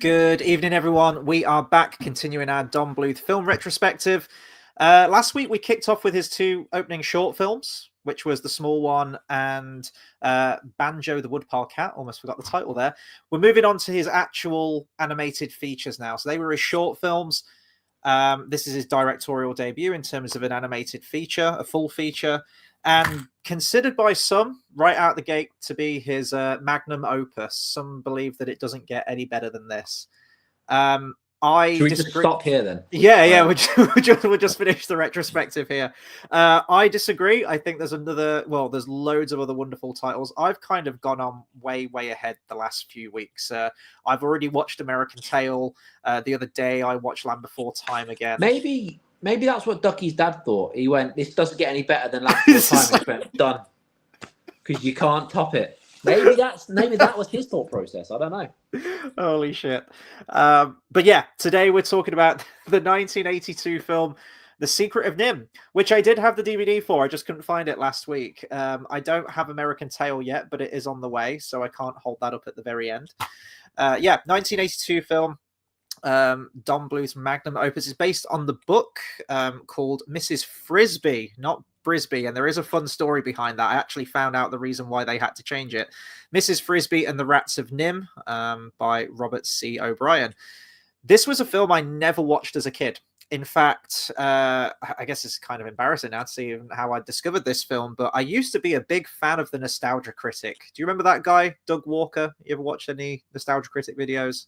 Good evening, everyone. We are back continuing our Don Bluth film retrospective. Last week, we kicked off with his two opening short films, which was The Small One and Banjo the Woodpile Cat. Almost forgot the title there. We're moving on to his actual animated features now. So they were his short films. This is his directorial debut in terms of an animated feature, a full feature, and considered by some right out the gate to be his magnum opus. Some believe that it doesn't get any better than this. I Should we disagree. just stop here then? Yeah, we'll just finish the retrospective here. I disagree. I think there's there's loads of other wonderful titles. I've kind of gone on way ahead the last few weeks. I've already watched American Tail. The other day I watched Land Before Time again. Maybe that's what Ducky's dad thought. He went, "This doesn't get any better than Land Before Time." He went, "Done," because you can't top it. Maybe that was his thought process. I don't know. Holy shit. But yeah, today we're talking about the 1982 film The Secret of NIMH, which I did have the DVD for. I just couldn't find it last week. I don't have American Tail yet, but it is on the way, so I can't hold that up at the very end. 1982 film. Don Bluth's magnum opus is based on the book called Mrs. Frisbee, not Brisbee, and there is a fun story behind that. I actually found out the reason why they had to change it. Mrs. Frisbee and the Rats of NIMH by Robert C. O'Brien. This was a film I never watched as a kid. In fact, I guess it's kind of embarrassing now to see how I discovered this film, but I used to be a big fan of the Nostalgia Critic. Do you remember that guy, Doug Walker? You ever watched any Nostalgia Critic videos?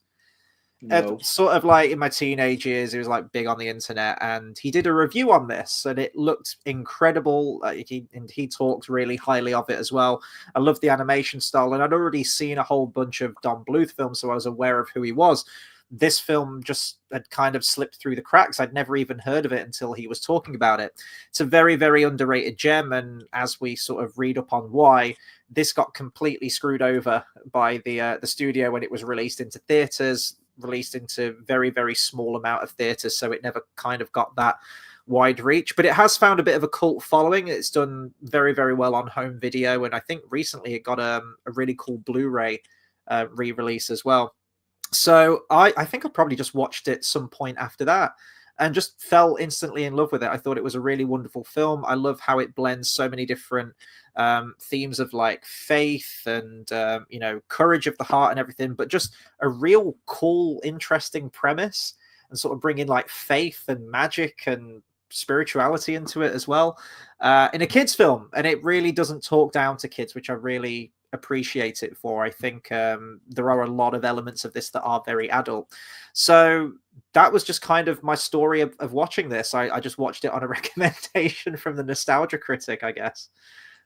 No. Sort of like in my teenage years, he was like big on the internet, and he did a review on this, and it looked incredible. He talked really highly of it as well. I loved the animation style, and I'd already seen a whole bunch of Don Bluth films, so I was aware of who he was. This film just had kind of slipped through the cracks. I'd never even heard of it until he was talking about it. It's a very underrated gem, and as we sort of read up on why, this got completely screwed over by the studio when it was released into theaters. Released into very small amount of theaters, so it never kind of got that wide reach, but it has found a bit of a cult following. It's done very well on home video, and I think recently it got a really cool Blu-ray re-release as well. So I think I probably just watched it some point after that and just fell instantly in love with it. I thought it was a really wonderful film. I love how it blends so many different themes of like faith and courage of the heart and everything, but just a real cool, interesting premise, and sort of bringing like faith and magic and spirituality into it as well in a kids film. And it really doesn't talk down to kids, which I really appreciate it for. I think there are a lot of elements of this that are very adult. So that was just kind of my story of watching this. I just watched it on a recommendation from the Nostalgia Critic, I guess.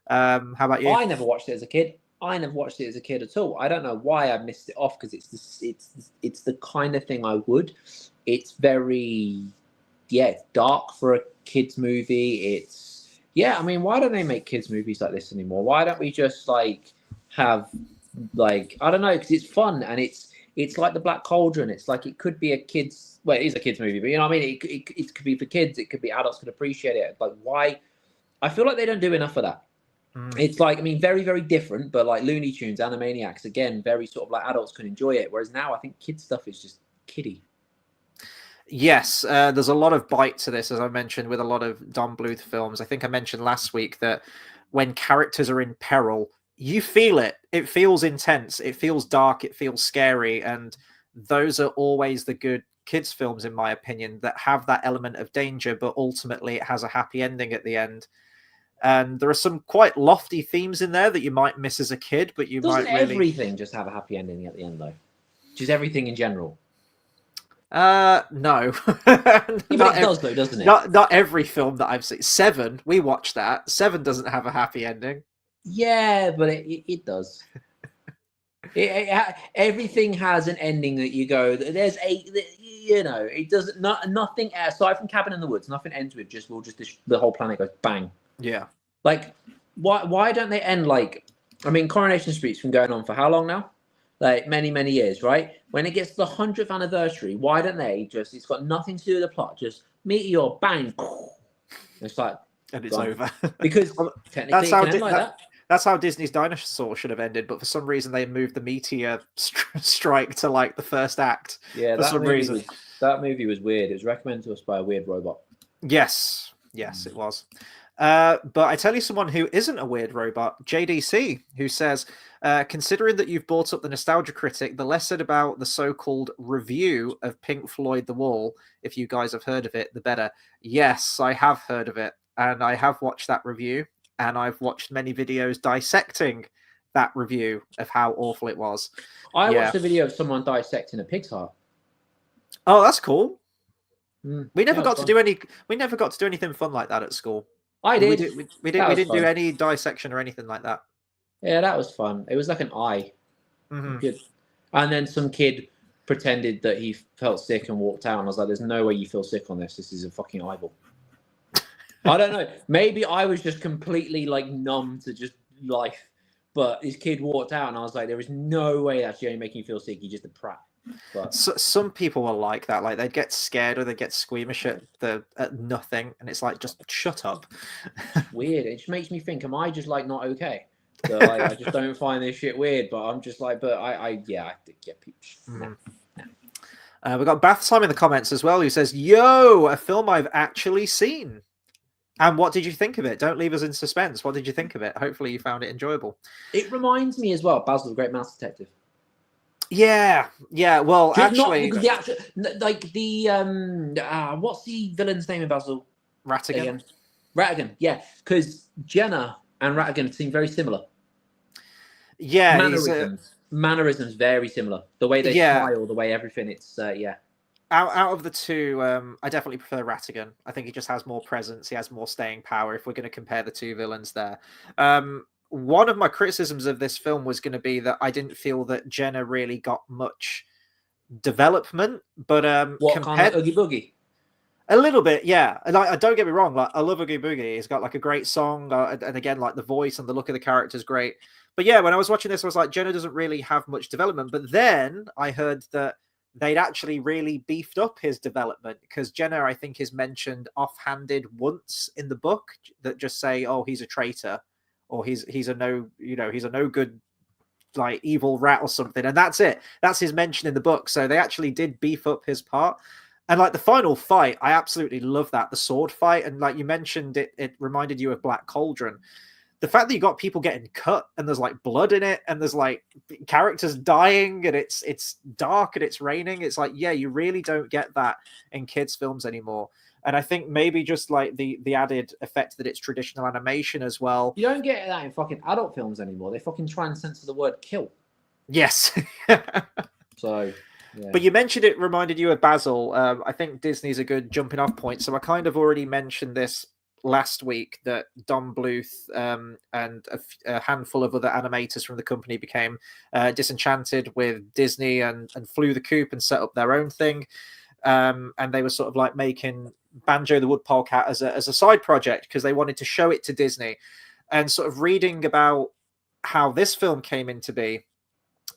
How about you? I never watched it as a kid. At all. I don't know why I missed it off, because it's the kind of thing I would. It's very dark for a kids movie. I mean, why don't they make kids movies like this anymore? Why don't we just have I don't know, because it's fun, and it's like the Black Cauldron. It's like it could be a kids, well, it is a kids movie, but you know what I mean, it could be for kids, it could be adults could appreciate it. Like, why? I feel like they don't do enough of that. It's like, I mean, very different, but like Looney Tunes, Animaniacs, again, very sort of like adults can enjoy it, whereas now I think kids stuff is just kiddie. Yes, there's a lot of bite to this, as I mentioned, with a lot of Don Bluth films. I think I mentioned last week that when characters are in peril, you feel it. It feels intense. It feels dark. It feels scary. And those are always the good kids films, in my opinion, that have that element of danger, but ultimately it has a happy ending at the end. And there are some quite lofty themes in there that you might miss as a kid, but Doesn't everything just have a happy ending at the end, though? Just everything in general? No. But it does, though, doesn't it? Not every film that I've seen. Seven, we watched that. Seven doesn't have a happy ending. Yeah, but it does. Everything has an ending that you go, there's it doesn't, nothing aside from Cabin in the Woods, nothing ends with the whole planet goes bang. Yeah. Like, why don't they end Coronation Street's been going on for how long now? Like many years, right? When it gets to the 100th anniversary, why don't they it's got nothing to do with the plot, just meteor, bang. It's like, and it's over. Because technically it can end like that. That's how Disney's Dinosaur should have ended, but for some reason they moved the meteor strike to like the first act. Yeah, for some reason. That movie was weird. It was recommended to us by a weird robot. Yes, it was. But I tell you someone who isn't a weird robot, JDC, who says, considering that you've brought up the Nostalgia Critic, the less said about the so-called review of Pink Floyd The Wall, if you guys have heard of it, the better. Yes, I have heard of it, and I have watched that review, and I've watched many videos dissecting that review of how awful it was. I watched a video of someone dissecting a pig's heart. Oh, that's cool. We never got to do any. We never got to do anything fun like that at school. I did. We didn't do any dissection or anything like that. Yeah, that was fun. It was like an eye. Good. And then some kid pretended that he felt sick and walked out. And I was like, "There's no way you feel sick on this. This is a fucking eyeball." I don't know. Maybe I was just completely like numb to just life. But this kid walked out, and I was like, "There is no way that's only making you feel sick. You're just a prat." But so, some people are like that. Like they'd get scared or they get squeamish at nothing, and it's like, just shut up. It's weird. It just makes me think, am I just like not okay? So, like, I just don't find this shit weird. But I'm just like, but I get people. We got Bath Time in the comments as well, who says, "Yo, a film I've actually seen. And what did you think of it? Don't leave us in suspense. What did you think of it? Hopefully you found it enjoyable." It reminds me as well, Basil the Great Mouse Detective. Yeah. Well, just actually, not the actual, like the what's the villain's name in Basil? Rattigan. Rattigan, yeah, because Jenna and Rattigan seem very similar. Yeah, mannerisms very similar. The way they smile, the way everything. It's yeah. Out of the two, I definitely prefer Rattigan. I think he just has more presence. He has more staying power. If we're going to compare the two villains there. One of my criticisms of this film was going to be that I didn't feel that Jenna really got much development, but what kind of Oogie Boogie? A little bit, yeah. And I don't get me wrong, like I love Oogie Boogie. He's got like a great song, and again, like the voice and the look of the character is great. But yeah, when I was watching this, I was like, Jenna doesn't really have much development. But then I heard that they'd actually really beefed up his development, because Jenna, I think, is mentioned offhanded once in the book that just say, "Oh, he's a traitor," or he's a no good, like, evil rat or something, and that's it. That's his mention in the book. So they actually did beef up his part. And like the final fight, I absolutely love that, the sword fight. And like you mentioned, it reminded you of Black Cauldron. The fact that you got people getting cut and there's like blood in it and there's like characters dying and it's dark and it's raining. It's like, yeah, you really don't get that in kids' films anymore. And I think maybe just like the added effect that it's traditional animation as well. You don't get that in fucking adult films anymore. They fucking try and censor the word kill. Yes. So, yeah. But you mentioned it reminded you of Basil. I think Disney's a good jumping off point. So I kind of already mentioned this last week, that Don Bluth and a handful of other animators from the company became disenchanted with Disney and flew the coop and set up their own thing. And they were sort of like making Banjo the Woodpolcat as a side project because they wanted to show it to Disney. And sort of reading about how this film came into be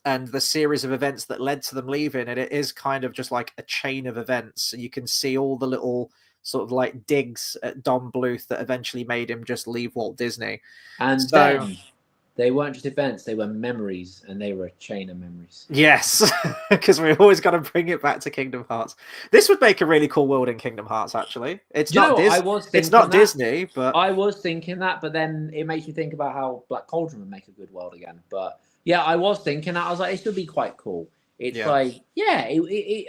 and the series of events that led to them leaving, and it is kind of just like a chain of events. You can see all the little sort of like digs at Don Bluth that eventually made him just leave Walt Disney. And so, then they weren't just events, they were memories, and they were a chain of memories. Yes, because we always got to bring it back to Kingdom Hearts. This would make a really cool world in Kingdom Hearts, actually. It's not Disney, but I was thinking that, but then it makes you think about how Black Cauldron would make a good world again. But yeah, I was thinking that. I was like, it should be quite cool. It's like, yeah,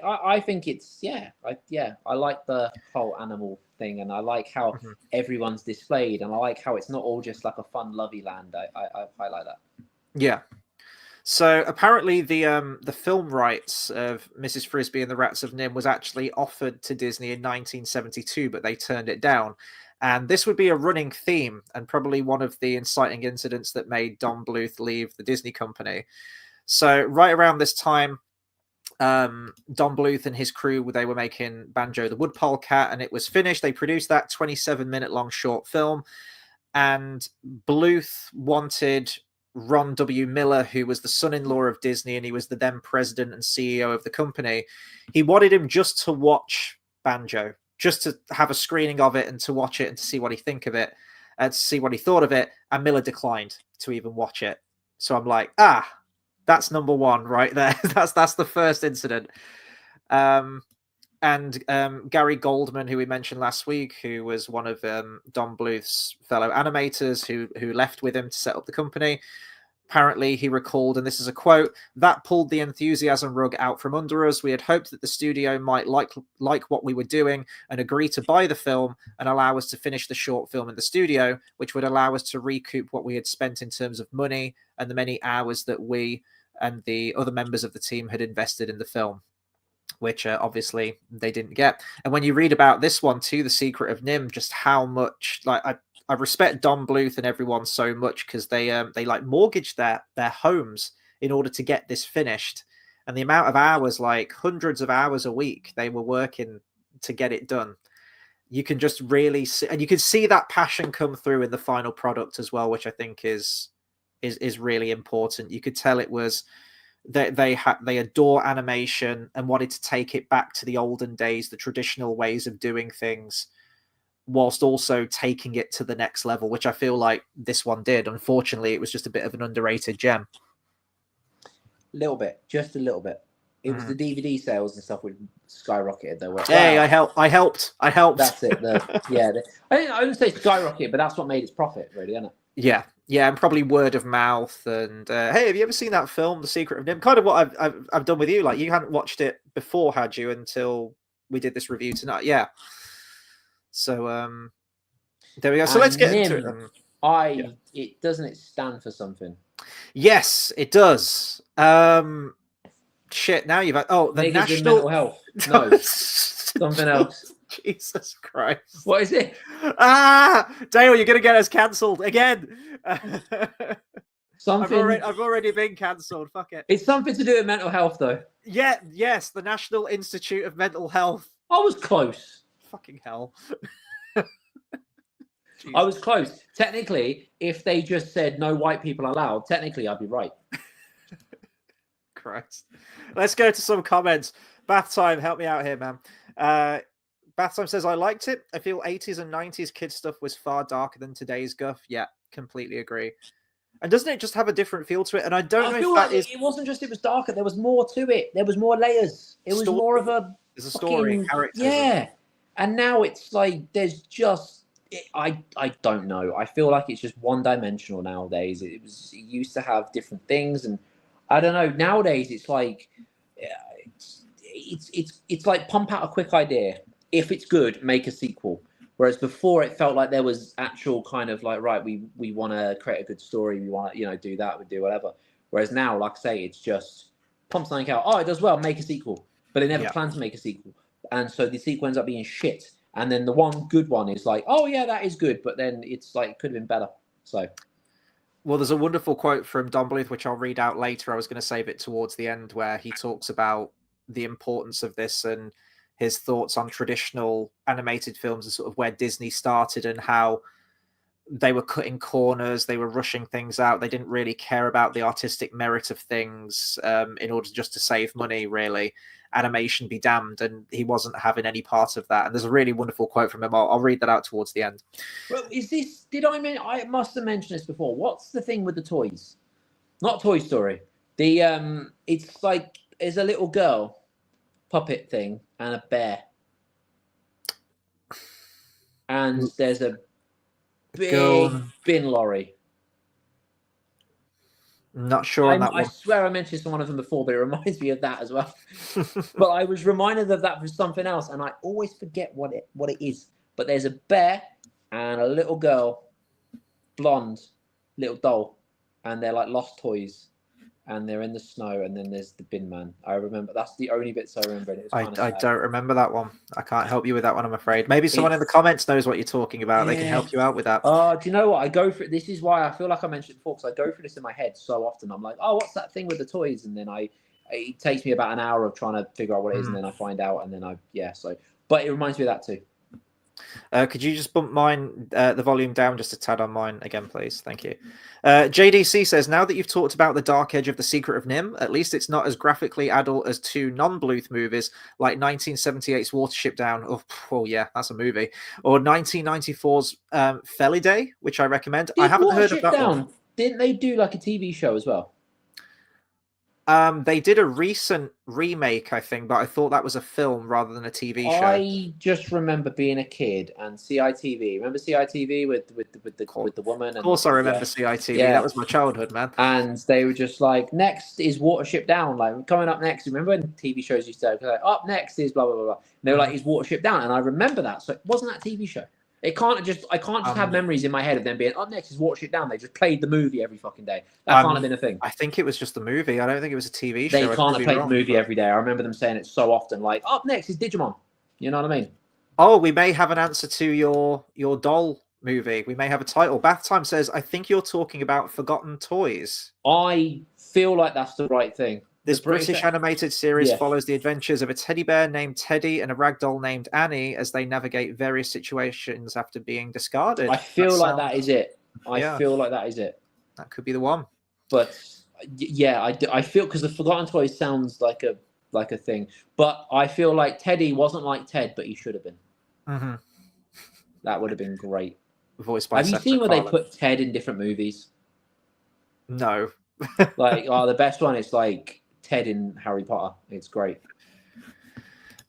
I think it's, I like the whole animal thing, and I like how everyone's displayed, and I like how it's not all just like a fun, lovey land. I like that. Yeah. So apparently the film rights of Mrs. Frisbee and the Rats of NIMH was actually offered to Disney in 1972, but they turned it down. And this would be a running theme, and probably one of the inciting incidents that made Don Bluth leave the Disney company. So right around this time, Don Bluth and his crew, they were making Banjo the Woodpolcat, and it was finished. They produced that 27-minute long short film, and Bluth wanted Ron W. Miller, who was the son-in-law of Disney, and he was the then president and CEO of the company. He wanted him just to watch Banjo, just to have a screening of it and to watch it and to see what he think of it. to see what he thought of it, and Miller declined to even watch it. So I'm like, that's number one right there. that's the first incident. And Gary Goldman, who we mentioned last week, who was one of Don Bluth's fellow animators who left with him to set up the company, apparently he recalled, and this is a quote, "That pulled the enthusiasm rug out from under us. We had hoped that the studio might like what we were doing and agree to buy the film and allow us to finish the short film in the studio, which would allow us to recoup what we had spent in terms of money and the many hours that we and the other members of the team had invested in the film," which obviously they didn't get. And when you read about this one too, The Secret of NIMH, just how much, like, I respect Don Bluth and everyone so much, because they like mortgaged their homes in order to get this finished, and the amount of hours, like hundreds of hours a week, they were working to get it done. You can just really see, and you can see that passion come through in the final product as well, which I think is really important. You could tell it was they adore animation and wanted to take it back to the olden days, the traditional ways of doing things, whilst also taking it to the next level, which I feel like this one did. Unfortunately, it was just a bit of an underrated gem. Little bit, just a little bit. It was the DVD sales and stuff would skyrocketed though. Hey, wow. I helped. That's it. I wouldn't say skyrocketed, but that's what made its profit, really, isn't it? Yeah, and probably word of mouth. And hey, have you ever seen that film, The Secret of NIMH? Kind of what I've done with you. Like, you hadn't watched it before, had you? Until we did this review tonight. Yeah. So there we go. So let's get into it. It doesn't it stand for something? Yes, it does. Shit. Now you've the Niggas national mental health. No, something else. Jesus Christ! What is it? Dale, you're gonna get us cancelled again. Something. I've already been cancelled. Fuck it. It's something to do with mental health, though. Yeah. Yes, the National Institute of Mental Health. I was close. Fucking hell. I was close. Technically, if they just said no white people allowed, technically I'd be right. Christ. Let's go to some comments. Bath Time, help me out here, man. Bath Time says, I liked it. I feel 80s and 90s kids stuff was far darker than today's guff. Yeah, completely agree. And doesn't it just have a different feel to it? And I don't know if that is... It wasn't just it was darker. There was more to it. There was more layers. It was more of a... There's a story, characters. Yeah. And now it's like there's just I don't know. I feel like it's just one dimensional nowadays. It used to have different things, and I don't know. Nowadays it's like it's like pump out a quick idea. If it's good, make a sequel. Whereas before it felt like there was actual kind of like, right, we want to create a good story. We want to do that. We do whatever. Whereas now, like I say, it's just pump something out. Oh, it does well. Make a sequel. But they never plan to make a sequel. And so the sequel ends up being shit. And then the one good one is like, oh, yeah, that is good. But then it's like, it could have been better. So. Well, there's a wonderful quote from Don Bluth, which I'll read out later. I was going to save it towards the end, where he talks about the importance of this and his thoughts on traditional animated films and sort of where Disney started and how they were cutting corners, they were rushing things out. They didn't really care about the artistic merit of things in order just to save money, really. Animation be damned, and he wasn't having any part of that. And there's a really wonderful quote from him. I'll read that out towards the end. Well, I must have mentioned this before. What's the thing with the toys? Not Toy Story. It's like there's a little girl puppet thing and a bear, and there's a big bin lorry. Not sure on that one. I swear I mentioned one of them before, but it reminds me of that as well. But I was reminded of that for something else, and I always forget what it is. But there's a bear and a little girl, blonde, little doll, and they're like lost toys, and they're in the snow, and then there's the bin man. I remember that's the only bits I remember. It was I don't remember that one. I can't help you with that one, I'm afraid. Maybe someone in the comments knows what you're talking about. They can help you out with that. Oh, do you know what? I go for this is why I feel like I mentioned it before, because I go through this in my head so often. I'm like, oh, what's that thing with the toys? And then it takes me about an hour of trying to figure out what it is, and then I find out, and then but it reminds me of that too. Could you just bump mine, the volume down just a tad on mine again, please? Thank you. JDC says, now that you've talked about the dark edge of The Secret of NIMH, at least it's not as graphically adult as two non-Bluth movies like 1978's Watership Down. Oh, yeah, that's a movie. Or 1994's Felidae, which I recommend. I haven't heard of that one. Didn't they do like a TV show as well? They did a recent remake, I think, but I thought that was a film rather than a TV show. I just remember being a kid and CITV. Remember CITV with the woman? Of course, I remember CITV. Yeah. That was my childhood, man. And they were just like, next is Watership Down. Like, coming up next. Remember when TV shows used to like, up next is blah blah blah blah. And they were like, is Watership Down? And I remember that. So it wasn't that TV show. I can't just have memories in my head of them being up next is Watership Down. They just played the movie every fucking day. That can't have been a thing. I think it was just the movie. I don't think it was a TV show. They can't have played the movie every day. I remember them saying it so often. Like, up next is Digimon. You know what I mean? Oh, we may have an answer to your doll movie. We may have a title. Bath Time says, I think you're talking about Forgotten Toys. I feel like that's the right thing. This British animated series follows the adventures of a teddy bear named Teddy and a ragdoll named Annie as they navigate various situations after being discarded. I feel like that is it. I feel like that is it. That could be the one. But yeah, I feel, because the Forgotten Toys sounds like a thing. But I feel like Teddy wasn't like Ted, but he should have been. Mm-hmm. That would have been great. Voiced by Have you seen where they put Ted in different movies? No. Like, the best one is like Ted in Harry Potter. It's great.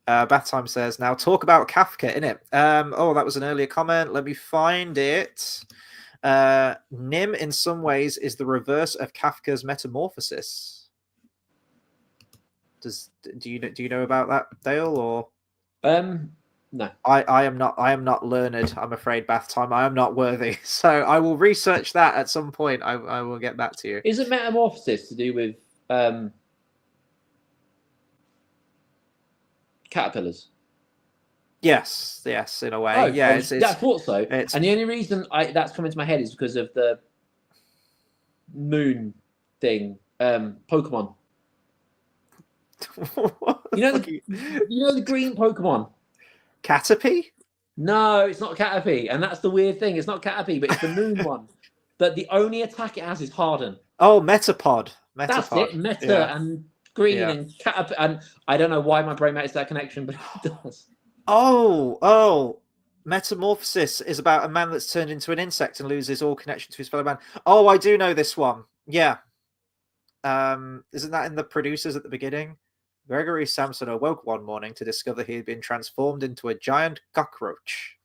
Bath Time says, now talk about Kafka, innit? Oh, that was an earlier comment. Let me find it. NIMH in some ways is the reverse of Kafka's Metamorphosis. Do you know about that, Dale? Or no. I am not learned, I'm afraid, Bath Time. I am not worthy. So I will research that at some point. I will get back to you. Is it Metamorphosis to do with caterpillars? Yes, in a way. Oh, yeah, I thought so. And the only reason that's come into my head is because of the moon thing, Pokemon. You know the green Pokemon? Caterpie? No, it's not Caterpie, and that's the weird thing. It's not Caterpie, but it's the moon one. But the only attack it has is Harden. Oh, Metapod. That's it. And green and Caterpie. And I don't know why my brain makes that connection, but it does. Oh, Metamorphosis is about a man that's turned into an insect and loses all connection to his fellow man. Oh, I do know this one. Yeah. Isn't that in the producers at the beginning? Gregory Sampson awoke one morning to discover he had been transformed into a giant cockroach.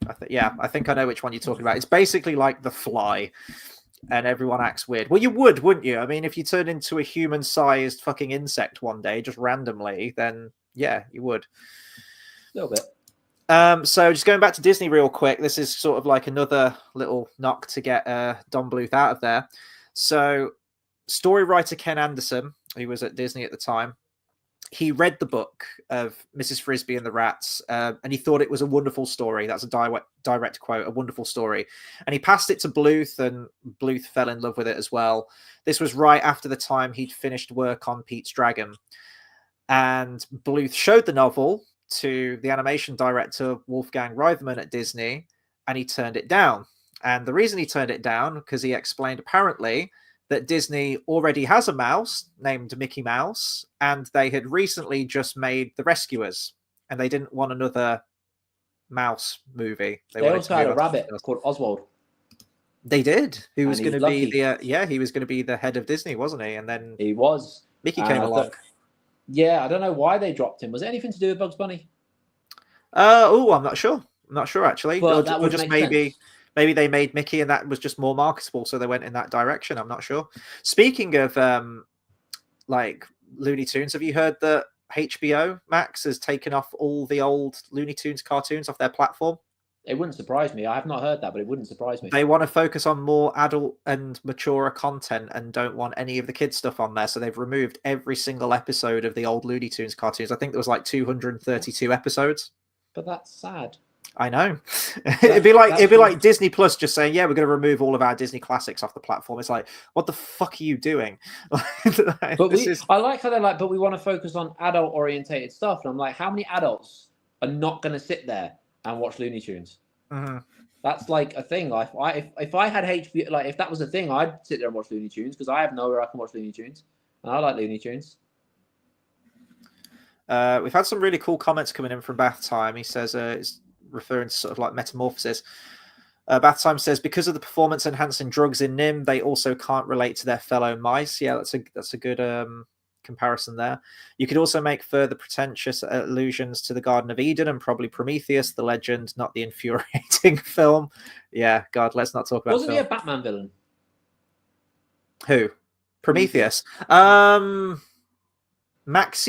I think I know which one you're talking about. It's basically like The Fly, and everyone acts weird. Well, you would, wouldn't you? I mean, if you turned into a human-sized fucking insect one day, just randomly, then yeah, you would. A little bit. So just going back to Disney real quick, this is sort of like another little knock to get Don Bluth out of there. So story writer Ken Anderson, who was at Disney at the time, he read the book of Mrs. Frisbee and the Rats, and he thought it was a wonderful story. That's a direct quote, a wonderful story. And he passed it to Bluth, and Bluth fell in love with it as well. This was right after the time he'd finished work on Pete's Dragon. And Bluth showed the novel to the animation director, Wolfgang Reitherman at Disney, and he turned it down. And the reason he turned it down, because he explained apparently that Disney already has a mouse named Mickey Mouse, and they had recently just made The Rescuers, and they didn't want another mouse movie. They also had a rabbit called Oswald. They did. Who was going to be he was going to be the head of Disney, wasn't he? And then he was. Mickey came along. I don't know why they dropped him. Was it anything to do with Bugs Bunny? I'm not sure. I'm not sure actually. Well, that would just make sense. Maybe they made Mickey and that was just more marketable, so they went in that direction. I'm not sure. Speaking of like Looney Tunes, have you heard that HBO Max has taken off all the old Looney Tunes cartoons off their platform? It wouldn't surprise me. I have not heard that, but it wouldn't surprise me. They want to focus on more adult and mature content and don't want any of the kids stuff on there. So they've removed every single episode of the old Looney Tunes cartoons. I think there was like 232 episodes. But that's sad. I know. It'd be like Disney Plus just saying, yeah, we're going to remove all of our Disney classics off the platform. It's like, what the fuck are you doing? I like how they're like, but we want to focus on adult orientated stuff. And I'm like, how many adults are not going to sit there and watch Looney Tunes. Mm-hmm. That's like a thing. If I had HBO, like if that was a thing, I'd sit there and watch Looney Tunes because I have nowhere I can watch Looney Tunes, and I like Looney Tunes. We've had some really cool comments coming in from Bath Time. He says it's referring to sort of like metamorphosis. Bath Time says because of the performance enhancing drugs in NIMH, they also can't relate to their fellow mice. Yeah, that's a good comparison there. You could also make further pretentious allusions to the Garden of Eden and probably Prometheus, the legend, not the infuriating film. Yeah, God, let's not talk about. Wasn't he a Batman villain? Who? Prometheus. Maxi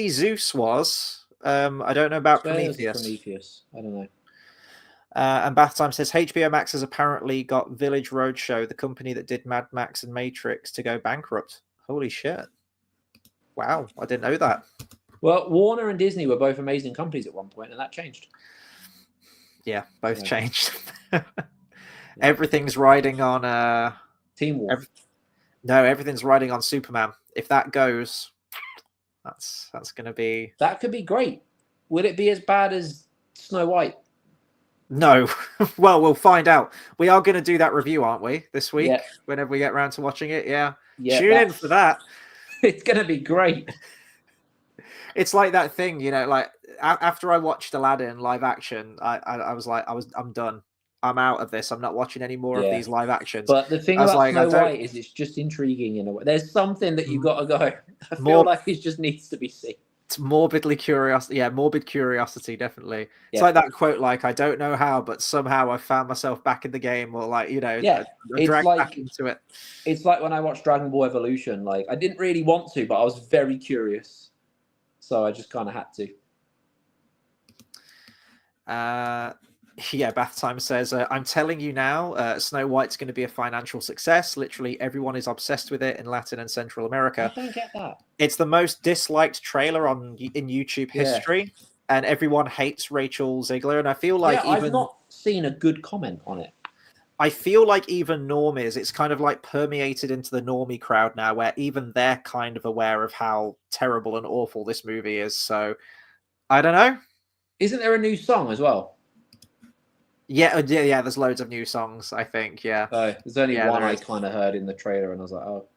Zeus was. I don't know about Prometheus. Prometheus. I don't know. And Bath Time says HBO Max has apparently got Village Roadshow, the company that did Mad Max and Matrix, to go bankrupt. Holy shit. Wow, I didn't know that. Well, Warner and Disney were both amazing companies at one point, and that changed. Yeah, both changed. Everything's riding on... Team War. Everything's riding on Superman. If that goes, that's going to be... That could be great. Would it be as bad as Snow White? No. Well, we'll find out. We are going to do that review, aren't we, this week? Yeah. Whenever we get around to watching it, yeah. Tune in for that. It's going to be great. It's like that thing, like after I watched Aladdin live action, I was like, I'm done. I'm out of this. I'm not watching any more of these live actions. But the thing about Snow White is it's just intriguing in a way. There's something that you got to go. I feel like it just needs to be seen. It's morbidly curious. Yeah, morbid curiosity, definitely. It's like that quote, like, I don't know how, but somehow I found myself back in the game, or like, dragged back into it. It's like when I watched Dragon Ball Evolution. Like, I didn't really want to, but I was very curious. So I just kind of had to. Yeah, Bath Time says, I'm telling you now, Snow White's going to be a financial success. Literally everyone is obsessed with it in Latin and Central America. I don't get that. It's the most disliked trailer in YouTube history, and everyone hates Rachel Ziegler. And I feel like I've not seen a good comment on it. I feel like even normies, it's kind of like permeated into the normie crowd now, where even they're kind of aware of how terrible and awful this movie is. So, I don't know. Isn't there a new song as well? Yeah. There's loads of new songs, I think. Yeah. There's only one I kind of heard in the trailer, and I was like, oh.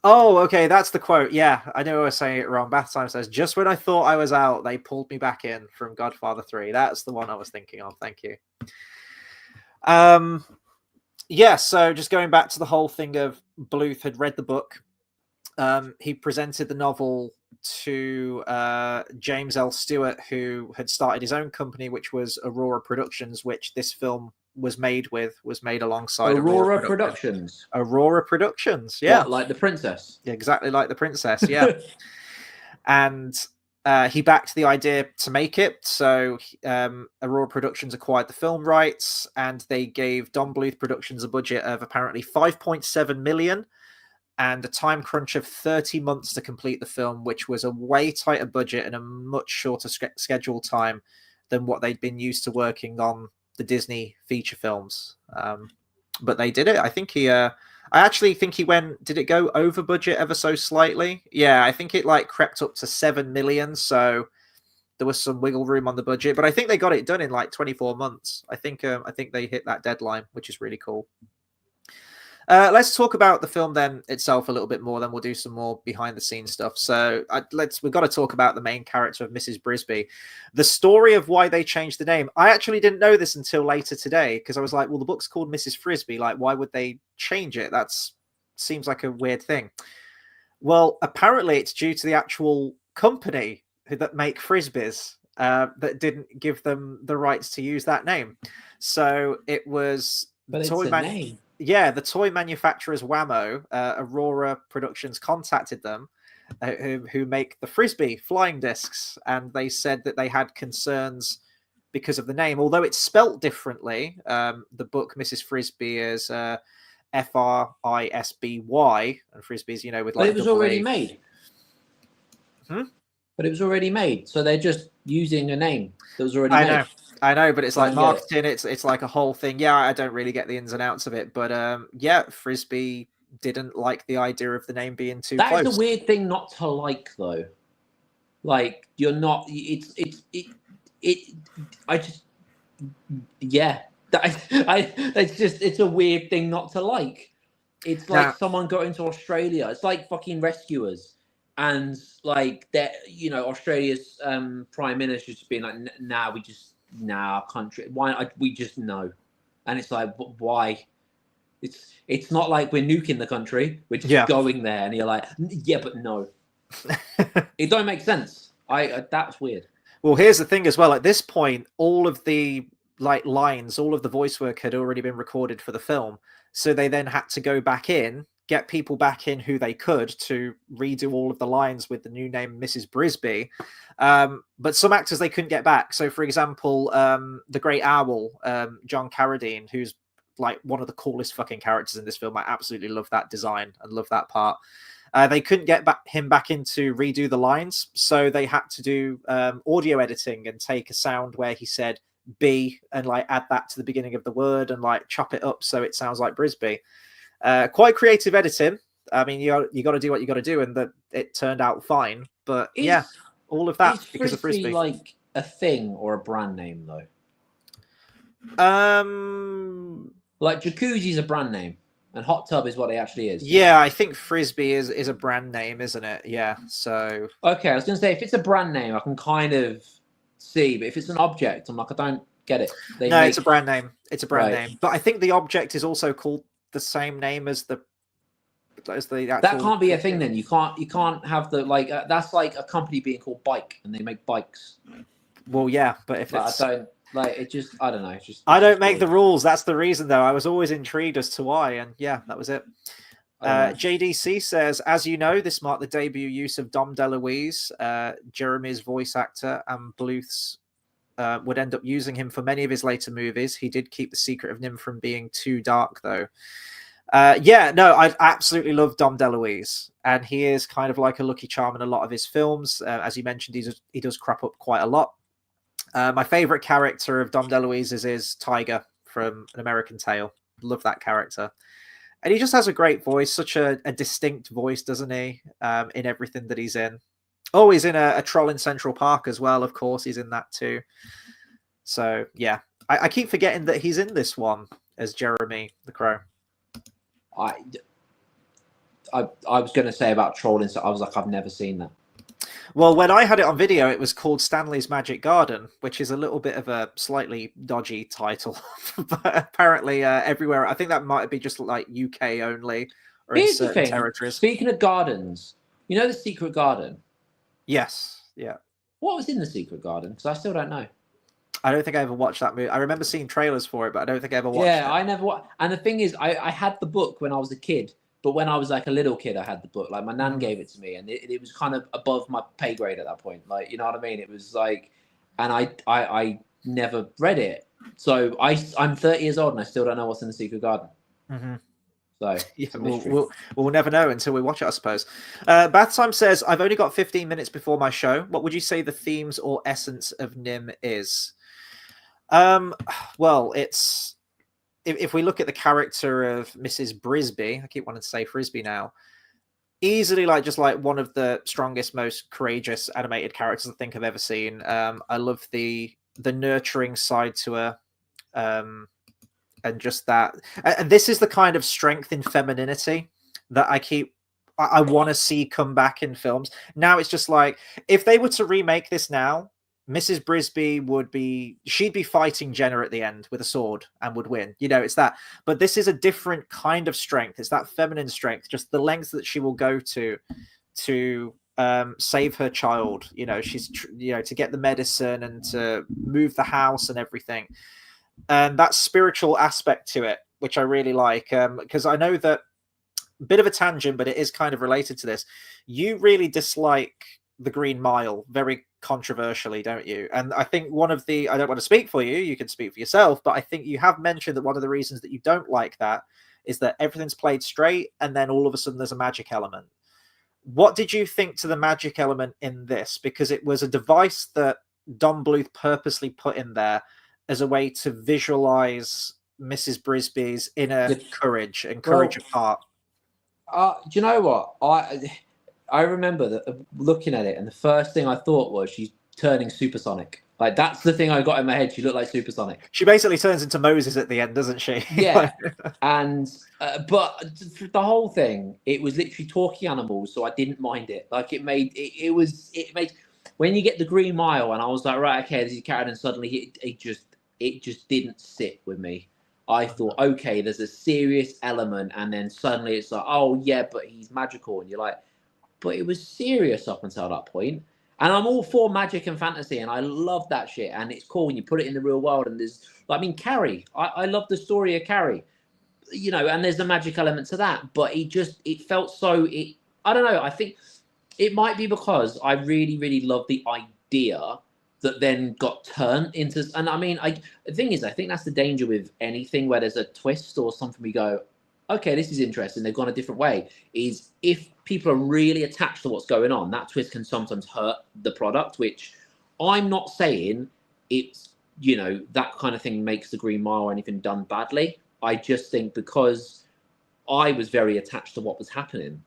Oh, okay. That's the quote. Yeah, I know I was saying it wrong. Bath Time says, just when I thought I was out, they pulled me back in from Godfather 3. That's the one I was thinking of. Thank you. So just going back to the whole thing of Bluth had read the book. He presented the novel to James L. Stewart, who had started his own company, which was Aurora Productions, which this film was made alongside Aurora Productions. Aurora Productions, yeah. What, like the princess? Yeah, exactly like the princess, yeah. And he backed the idea to make it. So Aurora Productions acquired the film rights, and they gave Don Bluth Productions a budget of apparently $5.7 million and a time crunch of 30 months to complete the film, which was a way tighter budget and a much shorter schedule time than what they'd been used to working on the Disney feature films. But they did it. I think I actually think he went, did it go over budget ever so slightly? Yeah, I think it like crept up to 7 million. So there was some wiggle room on the budget, but I think they got it done in like 24 months. I think they hit that deadline, which is really cool. Let's talk about the film then itself a little bit more. Then we'll do some more behind the scenes stuff. So we've got to talk about the main character of Mrs. Brisby. The story of why they changed the name. I actually didn't know this until later today, because I was like, well, the book's called Mrs. Frisby. Like, why would they change it? Seems like a weird thing. Well, apparently it's due to the actual company that make Frisbees that didn't give them the rights to use that name. So it was name. Yeah, the toy manufacturers Whammo, Aurora Productions contacted them, who make the Frisbee flying discs, and they said that they had concerns because of the name, although it's spelt differently. The book Mrs. Frisby is Frisby, and Frisbees, with like. But it was already made. But it was already made, so they're just using a name that was already made. I know, but it's like marketing. It's like a whole thing. Yeah, I don't really get the ins and outs of it, but Frisbee didn't like the idea of the name being too close. That is a weird thing not to like, though. Like, you're not. I Yeah, it's a weird thing not to like. It's like someone going to Australia. It's like fucking rescuers, and like that, Australia's prime minister just being like, "Nah, our country. Why? We just know," and it's like, why? It's not like we're nuking the country. We're just going there, and you're like, yeah, but no, it don't make sense. That's weird. Well, here's the thing as well. At this point, all of the lines, all of the voice work had already been recorded for the film, so they then had to go back in, get people back in who they could to redo all of the lines with the new name Mrs. Brisby. But some actors they couldn't get back. So, for example, the Great Owl, John Carradine, who's like one of the coolest fucking characters in this film. I absolutely love that design and love that part. They couldn't get him back in to redo the lines, so they had to do audio editing and take a sound where he said "b" and like add that to the beginning of the word and like chop it up so it sounds like Brisby. Quite creative editing. I mean, you got to do what you got to do, and that it turned out fine. But all of that because of Frisbee. Like a thing or a brand name though. Like Jacuzzi's a brand name. And hot tub is what it actually is. Yeah, I think Frisbee is a brand name, isn't it? Yeah. So okay, I was going to say if it's a brand name, I can kind of see, but if it's an object, I'm like, I don't get it. It's a brand name. It's a brand name, but I think the object is also called the same name as the actual. That can't be a thing. Then you can't have the that's like a company being called Bike, and they make bikes. Well, yeah, but if it's I don't know. I don't make the rules. That's the reason, though. I was always intrigued as to why, and yeah, that was it. JDC says, as you know, this marked the debut use of Dom DeLuise, Jeremy's voice actor, and Bluth's would end up using him for many of his later movies. He did keep the Secret of NIMH from being too dark, though. I absolutely love Dom DeLuise, and he is kind of like a lucky charm in a lot of his films. As you mentioned, he does crop up quite a lot. My favorite character of Dom DeLuise is Tiger from An American Tail. Love that character. And he just has a great voice, such a distinct voice, doesn't he? In everything that he's in. Oh, he's in a Troll in Central Park as well, of course. He's in that too. So, yeah. I keep forgetting that he's in this one as Jeremy the Crow. I was going to say about Troll, so I was like, I've never seen that. Well, when I had it on video, it was called Stanley's Magic Garden, which is a little bit of a slightly dodgy title. But apparently everywhere, I think that might be just like UK only or in certain territories. Speaking of gardens, you know the Secret Garden? Yes, yeah. What was in the Secret Garden? Because I still don't know. I don't think I ever watched that movie. I remember seeing trailers for it, but I don't think I ever watched it. Yeah, I never watched. And the thing is, I had the book when I was a kid. But when I was like a little kid, I had the book. Like my nan gave it to me, and it was kind of above my pay grade at that point. Like, you know what I mean? It was like, and I never read it. So I'm 30 years old and I still don't know what's in the Secret Garden. Mm-hmm. So yeah, we'll never know until we watch it, I suppose. Bath Time says, I've only got 15 minutes before my show. What would you say the themes or essence of NIMH is? Well, it's. If we look at the character of Mrs. Brisby, I keep wanting to say Frisbee now, easily just one of the strongest, most courageous animated characters I think I've ever seen. I love the nurturing side to her, and just that. And this is the kind of strength in femininity that I want to see come back in films. Now it's just like, if they were to remake this now, Mrs. Brisby she'd be fighting Jenna at the end with a sword and would win. It's that. But this is a different kind of strength. It's that feminine strength, just the lengths that she will go to save her child. She's to get the medicine and to move the house and everything. And that spiritual aspect to it, which I really like, because I know that, a bit of a tangent, but it is kind of related to this. You really dislike the Green Mile very controversially, don't you? And I think I don't want to speak for you, you can speak for yourself, but I think you have mentioned that one of the reasons that you don't like that is that everything's played straight and then all of a sudden there's a magic element. What did you think to the magic element in this? Because it was a device that Don Bluth purposely put in there as a way to visualize Mrs. Brisby's inner courage and courage of heart. Do you know what? I remember that looking at it, and the first thing I thought was she's turning supersonic. Like, that's the thing I got in my head. She looked like Supersonic. She basically turns into Moses at the end, doesn't she? Yeah. And but the whole thing, it was literally talking animals, so I didn't mind it. Like, it made when you get the Green Mile, and I was like, right, okay, this is carried, and suddenly it just didn't sit with me. I thought, okay, there's a serious element, and then suddenly it's like, oh yeah, but he's magical, and you're like, but it was serious up until that point. And I'm all for magic and fantasy, and I love that shit. And it's cool when you put it in the real world. And there's, I mean, Carrie. I love the story of Carrie, you know. And there's a magic element to that, but it felt so. I don't know. I think it might be because I really, really love the idea that then got turned into. And I mean, the thing is, I think that's the danger with anything where there's a twist or something. We go, okay, this is interesting. They've gone a different way. Is if people are really attached to what's going on, that twist can sometimes hurt the product, which I'm not saying it's, you know, that kind of thing makes the Green Mile or anything done badly. I just think because I was very attached to what was happening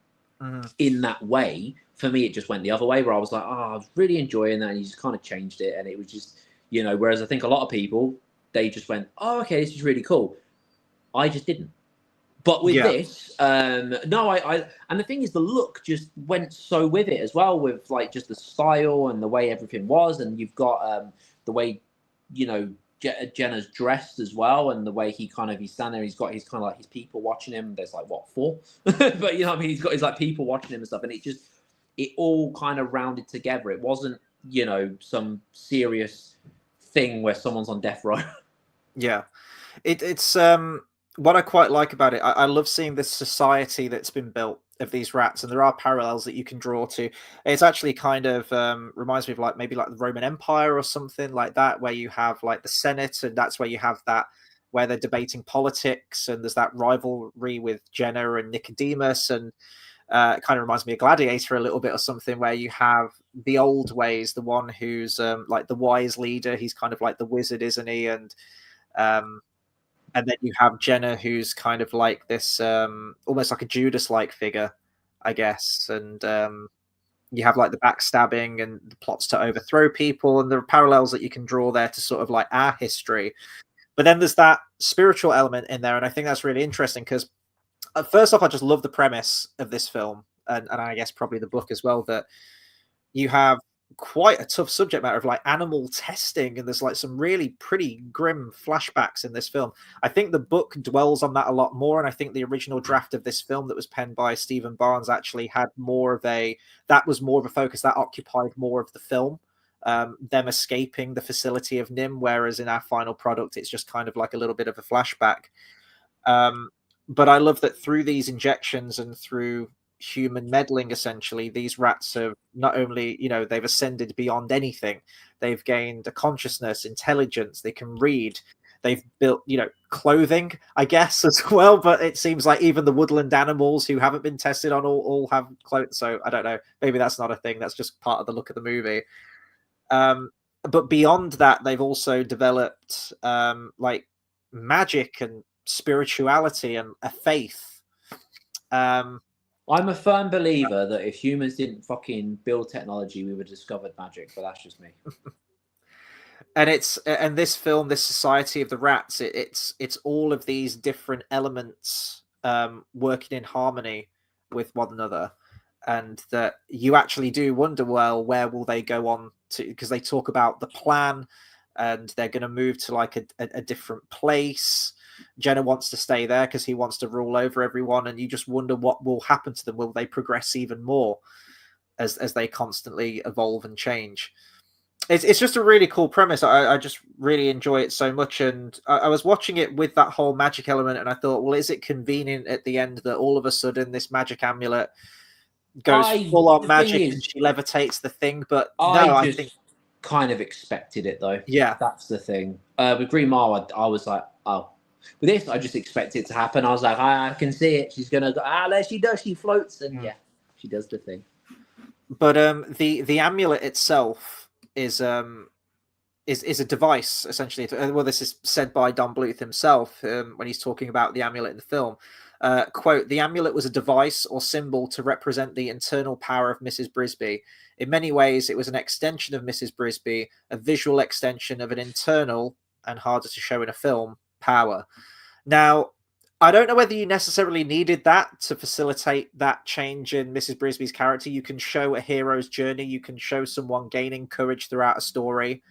in that way, for me, it just went the other way, where I was like, oh, I was really enjoying that. And you just kind of changed it. And it was just, you know, whereas I think a lot of people, they just went, oh, okay, this is really cool. I just didn't. But with this, no, and the thing is, the look just went so with it as well, with like just the style and the way everything was, and you've got the way, you know, Jenna's dressed as well, and the way he's standing there, he's got his kind of like his people watching him. There's like what, 4, but you know what I mean, he's got his like people watching him and stuff, and it all kind of rounded together. It wasn't, you know, some serious thing where someone's on death row. Yeah, it's what I quite like about it. I love seeing this society that's been built of these rats, and there are parallels that you can draw to. It's actually kind of reminds me of like maybe like the Roman Empire or something like that, where you have like the Senate, and that's where you have that where they're debating politics, and there's that rivalry with Jenna and Nicodemus, and it kind of reminds me of Gladiator a little bit or something, where you have the old ways, the one who's like the wise leader, he's kind of like the wizard, isn't he? And then you have Jenna, who's kind of like this, almost like a Judas-like figure, I guess. And you have like the backstabbing and the plots to overthrow people, and there are parallels that you can draw there to sort of like our history. But then there's that spiritual element in there, and I think that's really interesting because, first off, I just love the premise of this film, and I guess probably the book as well, that you have quite a tough subject matter of like animal testing, and there's like some really pretty grim flashbacks in this film. I think the book dwells on that a lot more, and I think the original draft of this film that was penned by Stephen Barnes actually had more of a focus that occupied more of the film, them escaping the facility of NIMH, whereas in our final product it's just kind of like a little bit of a flashback. But I love that through these injections and through human meddling, essentially, these rats have not only, you know, they've ascended beyond anything. They've gained a consciousness, intelligence, they can read, they've built, you know, clothing, I guess, as well. But it seems like even the woodland animals who haven't been tested on all have clothes. So I don't know, maybe that's not a thing, that's just part of the look of the movie. But beyond that, they've also developed like magic and spirituality and a faith. I'm a firm believer that if humans didn't fucking build technology, we would have discovered magic, but that's just me. And this film, this society of the rats, it's all of these different elements working in harmony with one another, and that you actually do wonder, well, where will they go on to? Because they talk about the plan, and they're going to move to like a different place. Jenna wants to stay there because he wants to rule over everyone, and you just wonder what will happen to them. Will they progress even more as they constantly evolve and change? It's just a really cool premise. I just really enjoy it so much, and I was watching it with that whole magic element, and I thought, well, is it convenient at the end that all of a sudden this magic amulet goes full on magic and she levitates the thing? But no, I think kind of expected it though. Yeah, that's the thing. With Green Mile, I was like, oh. With this, I just expect it to happen. I was like, I can see it. She's gonna go. There she does. She floats, and yeah, she does the thing. But the amulet itself is a device, essentially. Well, this is said by Don Bluth himself when he's talking about the amulet in the film. Quote, the amulet was a device or symbol to represent the internal power of Mrs. Brisby. In many ways, it was an extension of Mrs. Brisby, a visual extension of an internal, and harder to show in a film, power. Now, I don't know whether you necessarily needed that to facilitate that change in Mrs. Brisby's character. You can show a hero's journey. You can show someone gaining courage throughout a story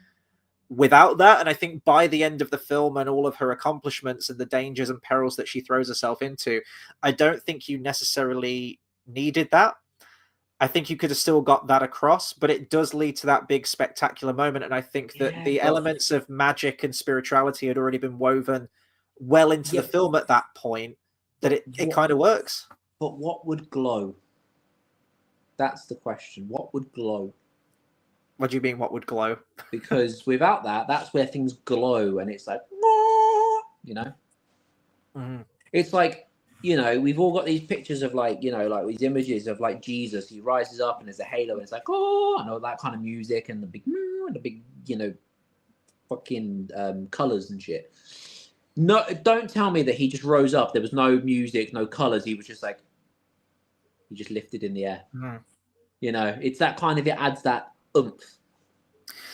without that. And I think by the end of the film and all of her accomplishments and the dangers and perils that she throws herself into, I don't think you necessarily needed that. I think you could have still got that across, but it does lead to that big spectacular moment. And I think that the elements of magic and spirituality had already been woven well into the film at that point, that it kind of works. But what would glow? That's the question. What would glow? What do you mean, what would glow? Because without that, that's where things glow, and it's like, you know? Mm-hmm. It's like, you know, we've all got these pictures of like, you know, like these images of like Jesus. He rises up and there's a halo, and it's like, oh, and all that kind of music and the big, you know, fucking colors and shit. No, don't tell me that he just rose up. There was no music, no colors. He was just like, he just lifted in the air. Mm-hmm. You know, it's that kind of, it adds that oomph.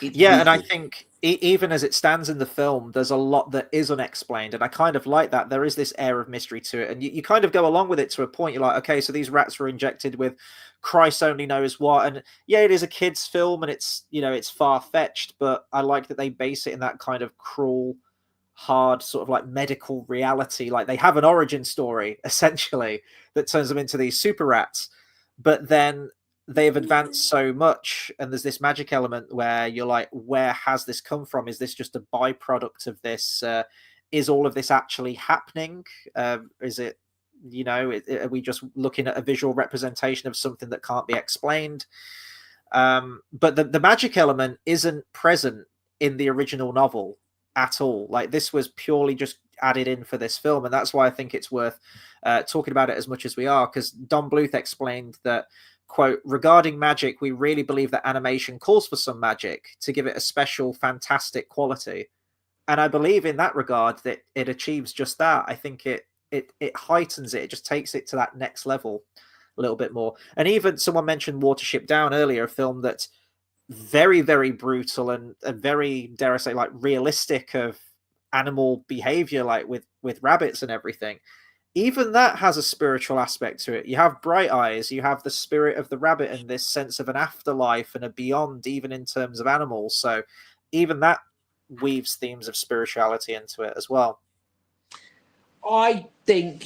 And I think even as it stands in the film, there's a lot that is unexplained, and I kind of like that. There is this air of mystery to it, and you kind of go along with it to a point. You're like, okay, so these rats were injected with Christ only knows what, and yeah, it is a kid's film, and it's, you know, it's far-fetched, but I like that they base it in that kind of cruel, hard sort of like medical reality. Like they have an origin story essentially that turns them into these super rats, but then they've advanced so much, and there's this magic element where you're like, where has this come from? Is this just a byproduct of this? Is all of this actually happening? Is it, you know, are we just looking at a visual representation of something that can't be explained? But the magic element isn't present in the original novel at all. Like this was purely just added in for this film, and that's why I think it's worth talking about it as much as we are, because Don Bluth explained that, quote, regarding magic, we really believe that animation calls for some magic to give it a special, fantastic quality. And I believe in that regard that it achieves just that. I think it heightens it. It just takes it to that next level a little bit more. And even someone mentioned Watership Down earlier, a film that's very, very brutal and very, dare I say, like realistic of animal behavior, like with rabbits and everything. Even that has a spiritual aspect to it. You have Bright Eyes, you have the spirit of the rabbit and this sense of an afterlife and a beyond, even in terms of animals. So even that weaves themes of spirituality into it as well. I don't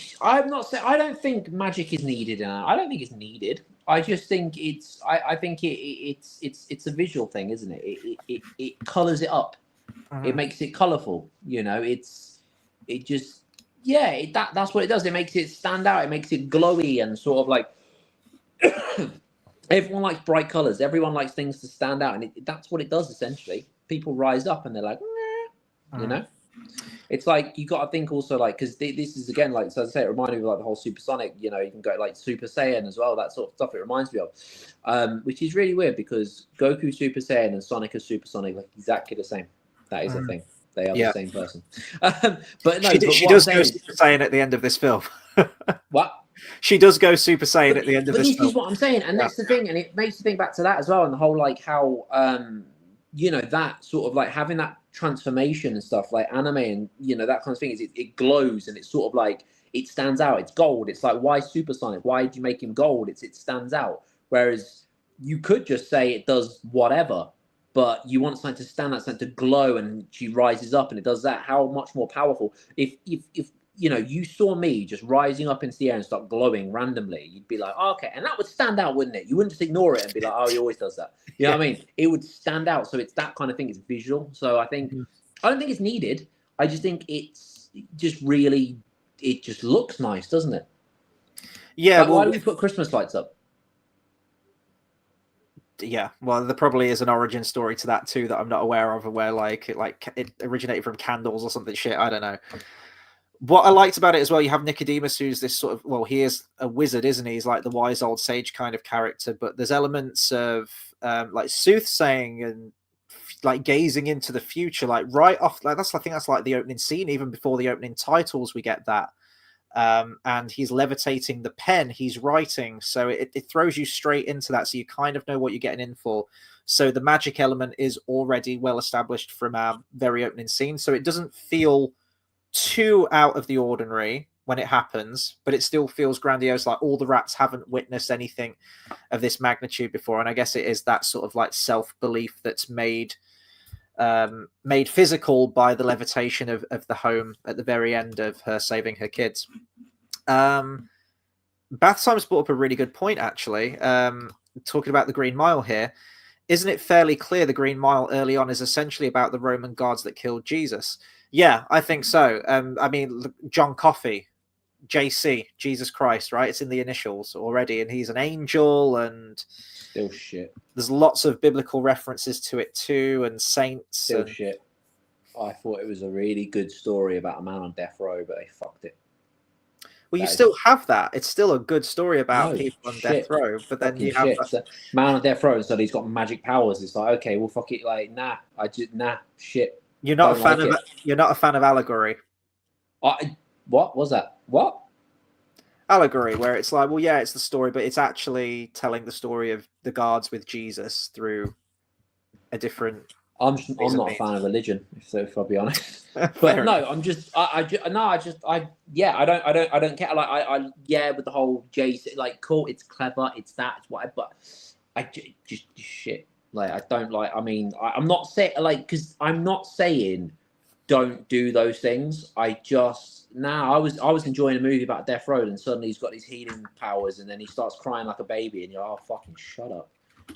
think magic is needed. I don't think it's needed. I just think it's a visual thing, isn't it? It colors it up. Mm-hmm. It makes it colorful. You know, that's what it does. It makes it stand out. It makes it glowy and sort of like everyone likes bright colors. Everyone likes things to stand out, and that's what it does essentially. People rise up and they're like, you know. It's like you got to think also like, because this is again like, so as I say, it reminded me of like the whole supersonic. You know, you can go like Super Saiyan as well. That sort of stuff it reminds me of, which is really weird because Goku Super Saiyan and Sonic is Supersonic, like exactly the same. That is a thing. They are the same person. But no, she does go Super Saiyan at the end of this film. What? She does go Super Saiyan at the end of this film. This is what I'm saying, and that's the thing, and it makes you think back to that as well, and the whole like how you know, that sort of like having that transformation and stuff like anime and, you know, that kind of thing is it glows and it's sort of like it stands out. It's gold. It's like, why Supersonic? Why did you make him gold? It stands out. Whereas you could just say it does whatever, but you want something to stand out, something to glow, and she rises up and it does that. How much more powerful? If you know, you saw me just rising up into the air and start glowing randomly, you'd be like, oh, okay. And that would stand out, wouldn't it? You wouldn't just ignore it and be like, oh, he always does that. You know what I mean? It would stand out. So it's that kind of thing. It's visual. So I don't think it's needed. I just think it's just really, it just looks nice, doesn't it? Yeah. Like, why do we put Christmas lights up? Yeah, well, there probably is an origin story to that too that I'm not aware of, where like it originated from candles or something shit. I don't know. What I liked about it as well, you have Nicodemus, who's this sort of, well, he is a wizard, isn't he? He's like the wise old sage kind of character, but there's elements of like soothsaying and like gazing into the future, like right off. Like I think that's like the opening scene, even before the opening titles, we get that. and he's levitating the pen he's writing, so it throws you straight into that, so you kind of know what you're getting in for. So the magic element is already well established from our very opening scene, so it doesn't feel too out of the ordinary when it happens, but it still feels grandiose, like all the rats haven't witnessed anything of this magnitude before. And I guess it is that sort of like self-belief that's made physical by the levitation of the home at the very end of her saving her kids. Bathtime's brought up a really good point, actually, talking about the Green Mile here. Isn't it fairly clear the Green Mile early on is essentially about the Roman guards that killed Jesus? Yeah, I think so. I mean, John Coffey, JC, Jesus Christ, right? It's in the initials already, and he's an angel, and still shit. There's lots of biblical references to it too, and saints. Still shit. I thought it was a really good story about a man on death row, but they fucked it. Well, you still have that. It's still a good story about people on death row, but then you have that man on death row, so he's got magic powers. It's like, okay, well, fuck it. Like, shit. You're not a fan of You're not a fan of allegory. What was that? What? Allegory, where it's like, well, yeah, it's the story, but it's actually telling the story of the guards with Jesus through a different. I'm not a fan of religion, if I'll be honest. But no, I'm just, I don't care. Like, with the whole Jason, like, cool, it's clever, it's that, it's whatever. But I just shit. Like, I don't like. I mean, I'm not saying because I'm not saying don't do those things. I was enjoying a movie about death row, and suddenly he's got these healing powers, and then he starts crying like a baby, and you're like, oh, fucking shut up.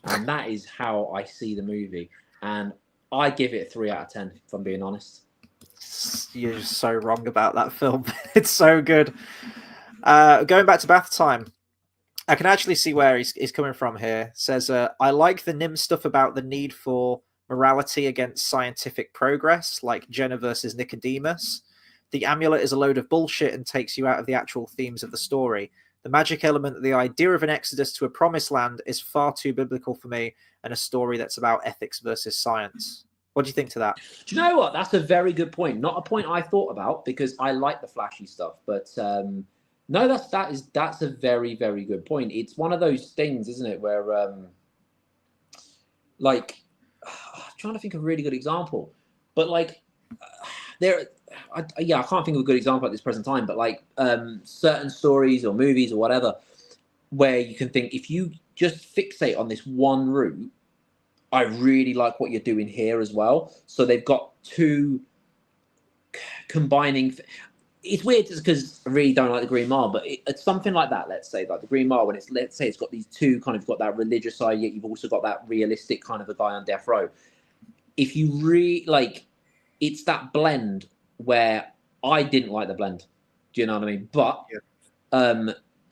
And that is how I see the movie, and I give it a 3 out of 10, if I'm being honest. You're so wrong about that film. It's so good. Going back to Bath Time, I can actually see where he's coming from here. Says, I like the NIMH stuff about the need for morality against scientific progress, like Jenna versus Nicodemus. The amulet is a load of bullshit and takes you out of the actual themes of the story. The magic element, the idea of an exodus to a promised land, is far too biblical for me, and a story that's about ethics versus science. What do you think to that? Do you know what? That's a very good point. Not a point I thought about, because I like the flashy stuff. But no, that's a very, very good point. It's one of those things, isn't it, where I'm trying to think of a really good example, but I can't think of a good example at this present time, but certain stories or movies or whatever, where you can think, if you just fixate on this one route, I really like what you're doing here as well. So they've got two combining. It's weird because I really don't like the Green Mile, but it's something like that. Let's say like the Green Mile, when let's say it's got these two kind of got that religious side, yet you've also got that realistic kind of a guy on death row. If you it's that blend where I didn't like the blend. Do you know what I mean? But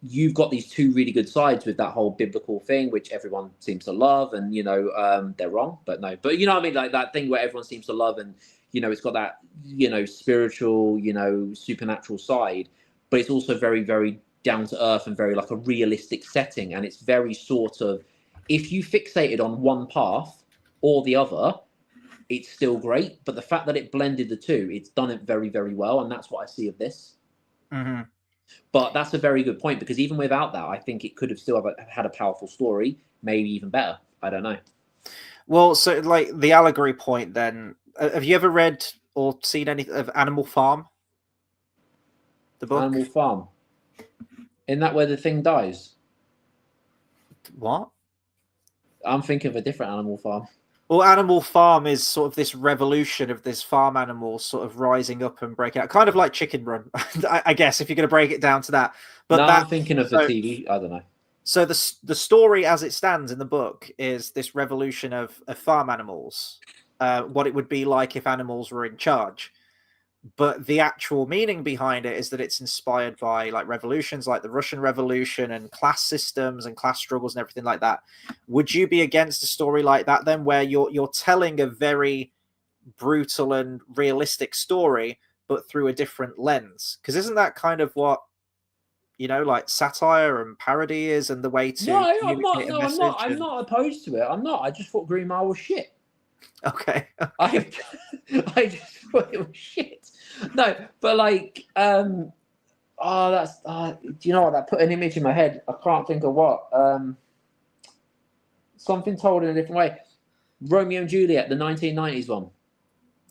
you've got these two really good sides with that whole biblical thing, which everyone seems to love, and they're wrong, but no. But you know what I mean? Like that thing where everyone seems to love, and it's got that spiritual, supernatural side, but it's also very, very down to earth and very like a realistic setting, and it's very sort of, if you fixated on one path or the other, it's still great. But the fact that it blended the two, it's done it very, very well, and that's what I see of this. Mm-hmm. But that's a very good point, because even without that, I think it could have still had a powerful story, maybe even better. I don't know. Well, so like the allegory point then, have you ever read or seen any of Animal Farm? The book? Animal Farm? Isn't that where the thing dies? What? I'm thinking of a different Animal Farm. Well, Animal Farm is sort of this revolution of this farm animal sort of rising up and breaking out, kind of like Chicken Run, I guess, if you're going to break it down to that. But I'm thinking of the TV. I don't know. So the story as it stands in the book is this revolution of farm animals, what it would be like if animals were in charge. But the actual meaning behind it is that it's inspired by like revolutions like the Russian Revolution and class systems and class struggles and everything like that. Would you be against a story like that then, where you're telling a very brutal and realistic story, but through a different lens? Because isn't that kind of what like satire and parody is, and the way to I'm not opposed to it. I'm not. I just thought Green Mile was shit. Okay. I just thought it was shit. No, but Oh, that's do you know what? That put an image in my head. I can't think of what. Something told in a different way. Romeo and Juliet, the 1990s one.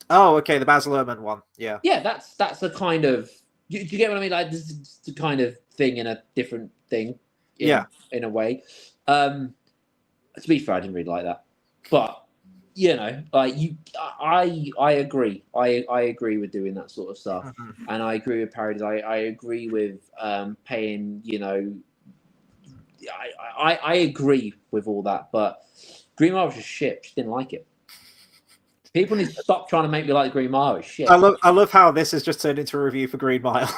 Oh, okay, the Baz Luhrmann one. Yeah. Yeah, that's a kind of. Do you get what I mean? Like this is the kind of thing in a different thing. In a way. To be fair, I didn't really like that, but you know, like I agree. I agree with doing that sort of stuff, and I agree with parodies. I agree with paying. You know, I agree with all that, but Green Mile was just shit. Just didn't like it. People need to stop trying to make me like Green Mile. It's shit. I love how this has just turned into a review for Green Mile.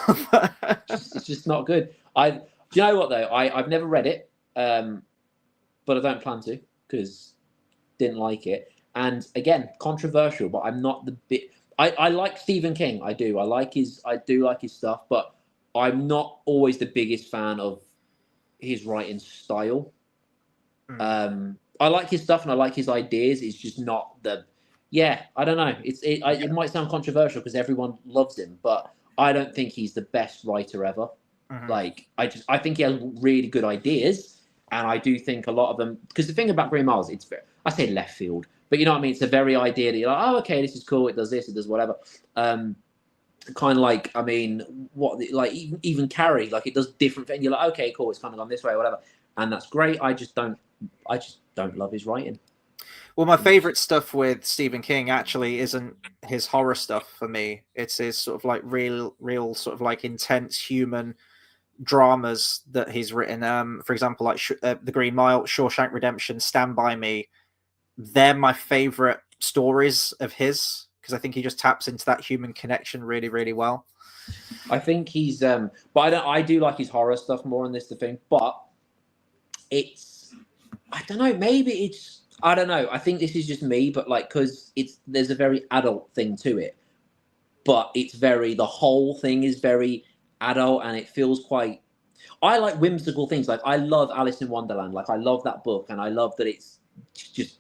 It's just not good. Do you know what though? I've never read it, but I don't plan to because didn't like it. And again, controversial, but I'm not the bit. I like Stephen King. I do. I do like his stuff, but I'm not always the biggest fan of his writing style. I like his stuff and I like his ideas. It's just not the. Yeah, I don't know. It might sound controversial because everyone loves him, but I don't think he's the best writer ever. Like I think he has really good ideas, and I do think a lot of them. Because the thing about Green Mile, it's very, I say left field, but you know what I mean. It's a very idea that you're like, oh, okay, this is cool. It does this, it does whatever. Kind of like, I mean, like even Carrie, like it does different things. You're like, okay, cool, it's kind of gone this way or whatever, and that's great. I just don't love his writing. Well, my favorite stuff with Stephen King actually isn't his horror stuff for me. It's his sort of like real sort of like intense human dramas that he's written. For example, like The Green Mile, Shawshank Redemption, Stand By Me. They're my favorite stories of his because I think he just taps into that human connection really, really well. I think he's, but I do like his horror stuff more in this thing. But I don't know. Maybe it's. I don't know. I think this is just me, but like, because there's a very adult thing to it, but the whole thing is very adult and it feels quite. I like whimsical things. Like I love Alice in Wonderland. Like I love that book, and I love that it's just.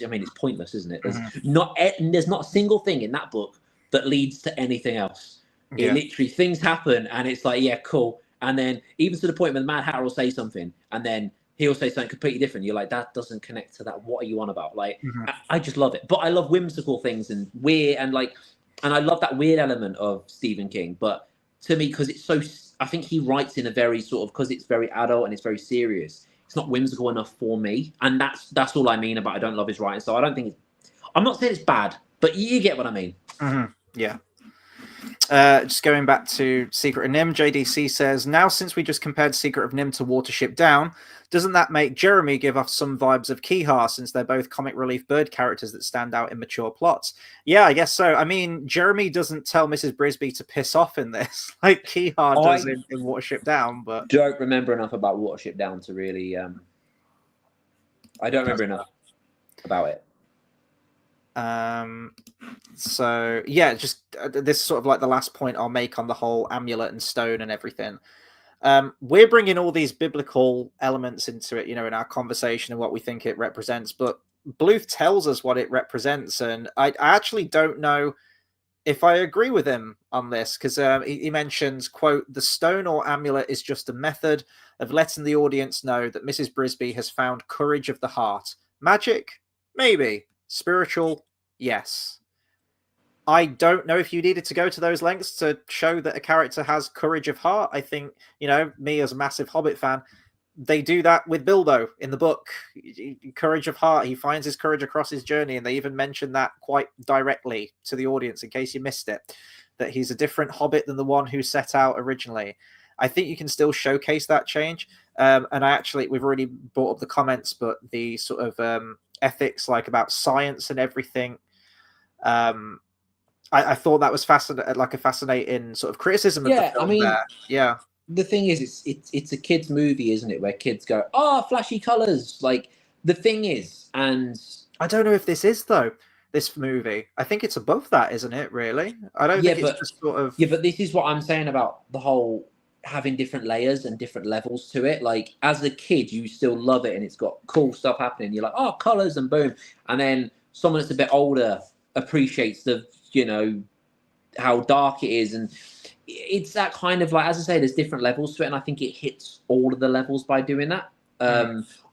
I mean, it's pointless, isn't it? There's not a single thing in that book that leads to anything else. It literally things happen, and it's like, yeah, cool. And then even to the point where the Mad Hatter will say something, and then he'll say something completely different. You're like, that doesn't connect to that. What are you on about? Like, I just love it. But I love whimsical things and weird and I love that weird element of Stephen King. But to me, because it's so, I think he writes in a very sort of, because it's very adult and it's very serious. It's not whimsical enough for me. And that's all I mean about I don't love his writing. So I don't think I'm not saying it's bad, but you get what I mean. Yeah. Just going back to Secret of NIMH, JDC says, now since we just compared Secret of NIMH to Watership Down, doesn't that make Jeremy give off some vibes of Kihar, since they're both comic relief bird characters that stand out in mature plots? Yeah, I guess so. I mean, Jeremy doesn't tell Mrs. Brisby to piss off in this, like Kihar does in Watership Down, but... Don't remember enough about Watership Down to really... I don't remember enough about it. So yeah, just this is sort of like the last point I'll make on the whole amulet and stone and everything. We're bringing all these biblical elements into it, you know, in our conversation and what we think it represents, but Bluth tells us what it represents, and I actually don't know if I agree with him on this, because he mentions, quote, the stone or amulet is just a method of letting the audience know that Mrs. Brisby has found courage of the heart. Magic? Maybe. Spiritual? Yes. I don't know if you needed to go to those lengths to show that a character has courage of heart. I think, you know, me as a massive Hobbit fan, they do that with Bilbo in the book. Courage of heart. He finds his courage across his journey, and they even mention that quite directly to the audience in case you missed it, that he's a different Hobbit than the one who set out originally. I think you can still showcase that change. And we've already brought up the comments, but the sort of ethics, like about science and everything, I thought that was a fascinating sort of criticism of the film. I mean, there. Yeah. The thing is, it's a kids' movie, isn't it? Where kids go, "Oh, flashy colors!" Like the thing is, and I don't know if this is though. This movie, I think it's above that, isn't it? Really, I don't think it's just sort of. Yeah, but this is what I'm saying about the whole having different layers and different levels to it. Like as a kid, you still love it, and it's got cool stuff happening. You're like, "Oh, colors!" and boom, and then someone that's a bit older appreciates the, you know, how dark it is, and it's that kind of like, as I say, there's different levels to it, and I think it hits all of the levels by doing that.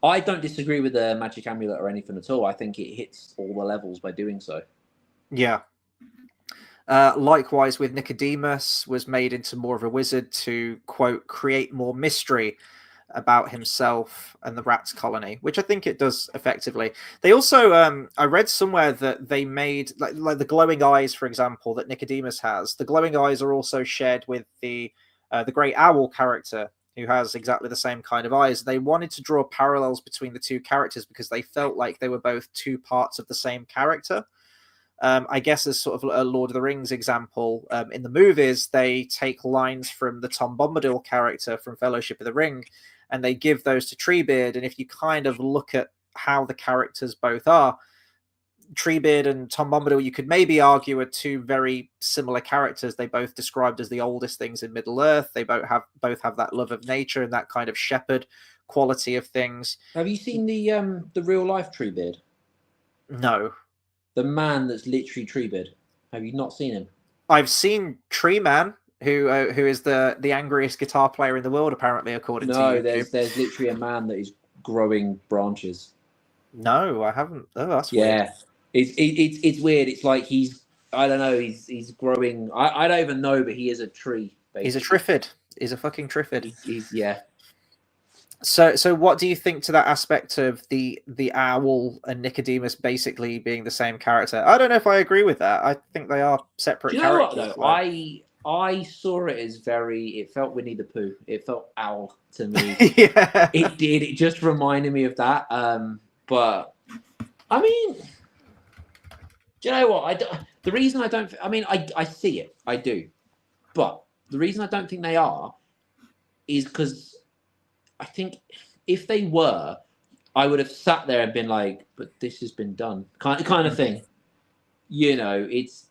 I don't disagree with the magic amulet or anything at all. I think it hits all the levels by doing so. Yeah. Likewise with Nicodemus, was made into more of a wizard to, quote, create more mystery about himself and the rats colony, which I think it does effectively. They also, I read somewhere that they made, like the glowing eyes, for example, that Nicodemus has. The glowing eyes are also shared with the great owl character, who has exactly the same kind of eyes. They wanted to draw parallels between the two characters because they felt like they were both two parts of the same character. I guess as sort of a Lord of the Rings example, in the movies, they take lines from the Tom Bombadil character from Fellowship of the Ring, and they give those to Treebeard. And if you kind of look at how the characters both are, Treebeard and Tom Bombadil, you could maybe argue, are two very similar characters. They both described as the oldest things in Middle Earth. They both have that love of nature and that kind of shepherd quality of things. Have you seen the real life Treebeard? No. The man that's literally Treebeard. Have you not seen him? I've seen Tree Man, who is the angriest guitar player in the world, apparently, according to YouTube. No, there's literally a man that is growing branches. No, I haven't. Oh, that's yeah. weird. It's weird. It's like I don't know. He's growing. I don't even know, but he is a tree. Basically. He's a triffid. He's a fucking triffid. He's yeah. So what do you think to that aspect of the owl and Nicodemus basically being the same character? I don't know if I agree with that. I think they are separate characters. You know what, though? I saw it as it felt Winnie the Pooh. It felt owl to me. Yeah. It did. It just reminded me of that. But I mean, do you know what? The reason I don't. I mean, I see it. I do. But the reason I don't think they are is because I think if they were, I would have sat there and been like, "But this has been done," kind of thing. You know, it's.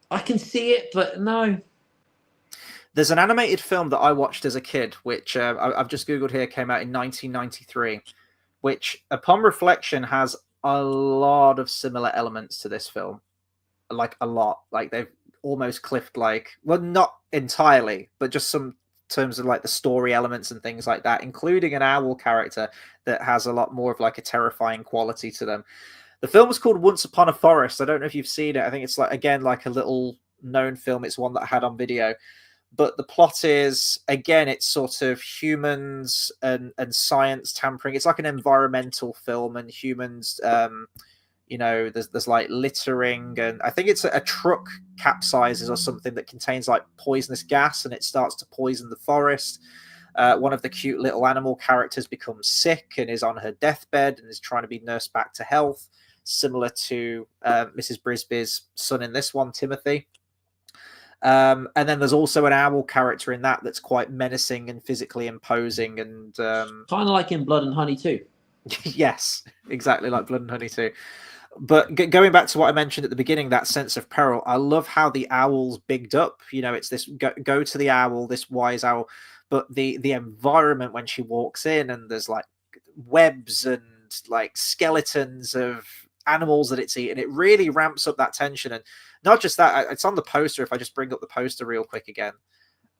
I can see it, but no. There's an animated film that I watched as a kid, which I've just Googled here, came out in 1993, which, upon reflection, has a lot of similar elements to this film. Like, a lot. Like, they've almost cliffed, like, well, not entirely, but just some terms of like the story elements and things like that, including an owl character that has a lot more of like a terrifying quality to them. The film was called Once Upon a Forest. I don't know if you've seen it. I think it's like, again, like a little known film. It's one that I had on video. But the plot is, again, it's sort of humans and science tampering. It's like an environmental film, and humans, you know, there's like littering, and I think it's a truck capsizes or something that contains like poisonous gas, and it starts to poison the forest. One of the cute little animal characters becomes sick and is on her deathbed and is trying to be nursed back to health, similar to Mrs. Brisby's son in this one, Timothy. And then there's also an owl character in that's quite menacing and physically imposing, and kind of like in Blood and Honey too. Yes, exactly like Blood and Honey too. But going back to what I mentioned at the beginning, that sense of peril, I love how the owl's bigged up. You know, it's this go to the owl, this wise owl, but the environment when she walks in, and there's like webs and like skeletons of animals that it's eaten, it really ramps up that tension. And not just that, it's on the poster. If I just bring up the poster real quick again,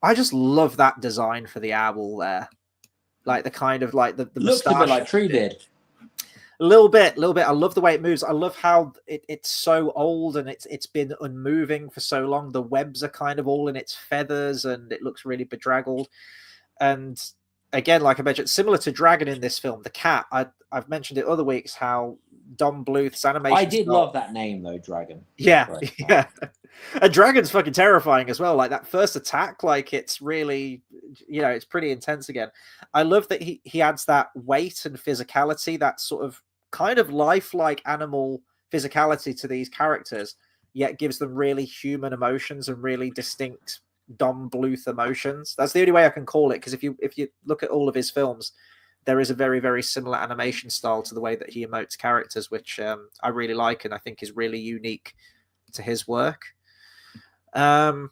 I just love that design for the owl there. Like the kind of like the looks a bit like Treebeard. A little bit. I love the way it moves. I love how it's so old and it's been unmoving for so long. The webs are kind of all in its feathers and it looks really bedraggled. And again, like I mentioned, similar to Dragon in this film, the cat, I've mentioned it other weeks, how Don Bluth's animation. I did love that name though, Dragon. Yeah, right. Yeah. And Dragon's fucking terrifying as well. Like that first attack, like it's really, you know, it's pretty intense again. I love that he adds that weight and physicality, that sort of kind of lifelike animal physicality to these characters, yet gives them really human emotions and really distinct Don Bluth emotions. That's the only way I can call it, because if you look at all of his films, there is a very, very similar animation style to the way that he emotes characters, which I really like and I think is really unique to his work. So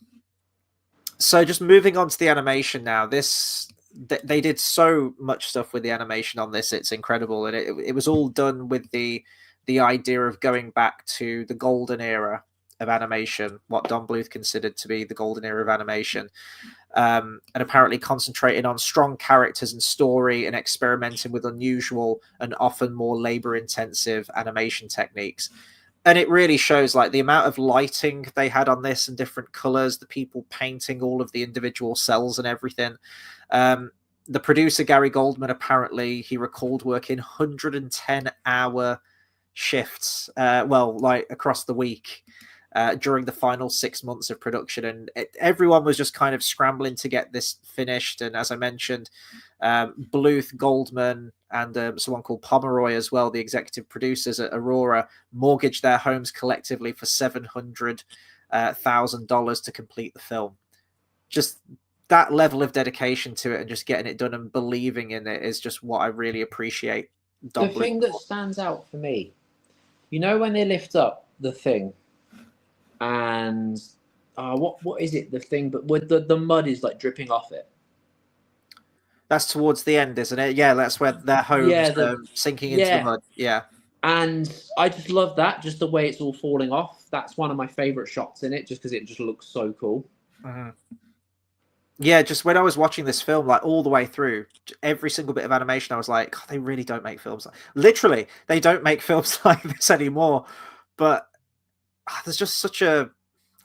just moving on to the animation now, they did so much stuff with the animation on this. It's incredible. And it was all done with the idea of going back to the golden era of animation, what Don Bluth considered to be the golden era of animation, and apparently concentrating on strong characters and story and experimenting with unusual and often more labor-intensive animation techniques. And it really shows, like, the amount of lighting they had on this and different colors, the people painting all of the individual cells and everything. The producer, Gary Goldman, apparently he recalled working 110-hour shifts, like across the week, during the final 6 months of production. And everyone was just kind of scrambling to get this finished. And as I mentioned, Bluth, Goldman, and someone called Pomeroy as well, the executive producers at Aurora, mortgaged their homes collectively for $700,000 to complete the film. Just that level of dedication to it and just getting it done and believing in it is just what I really appreciate. The thing that stands out for me, you know, when they lift up the thing and what is it, the thing, but with the mud is like dripping off it. That's towards the end, isn't it? Yeah, that's where their homes sinking into the mud. Yeah. And I just love that, just the way it's all falling off. That's one of my favorite shots in it, just because it just looks so cool. Mm-hmm. Yeah, just when I was watching this film, like all the way through, every single bit of animation, I was like, they really don't make films. Literally, they don't make films like this anymore. But there's just such a...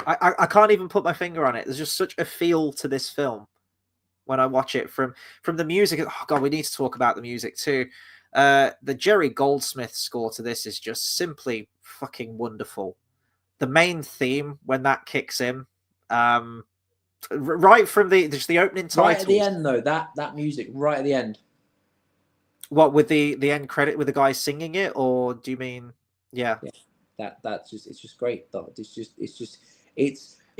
I can't even put my finger on it. There's just such a feel to this film when I watch it, from the music. Oh God, we need to talk about the music too. The Jerry Goldsmith score to this is just simply fucking wonderful. The main theme, when that kicks in, right from the opening title, right at the end though, that music right at the end. What, with the end credit with the guy singing it, or do you mean? Yeah. That's just, it's just great.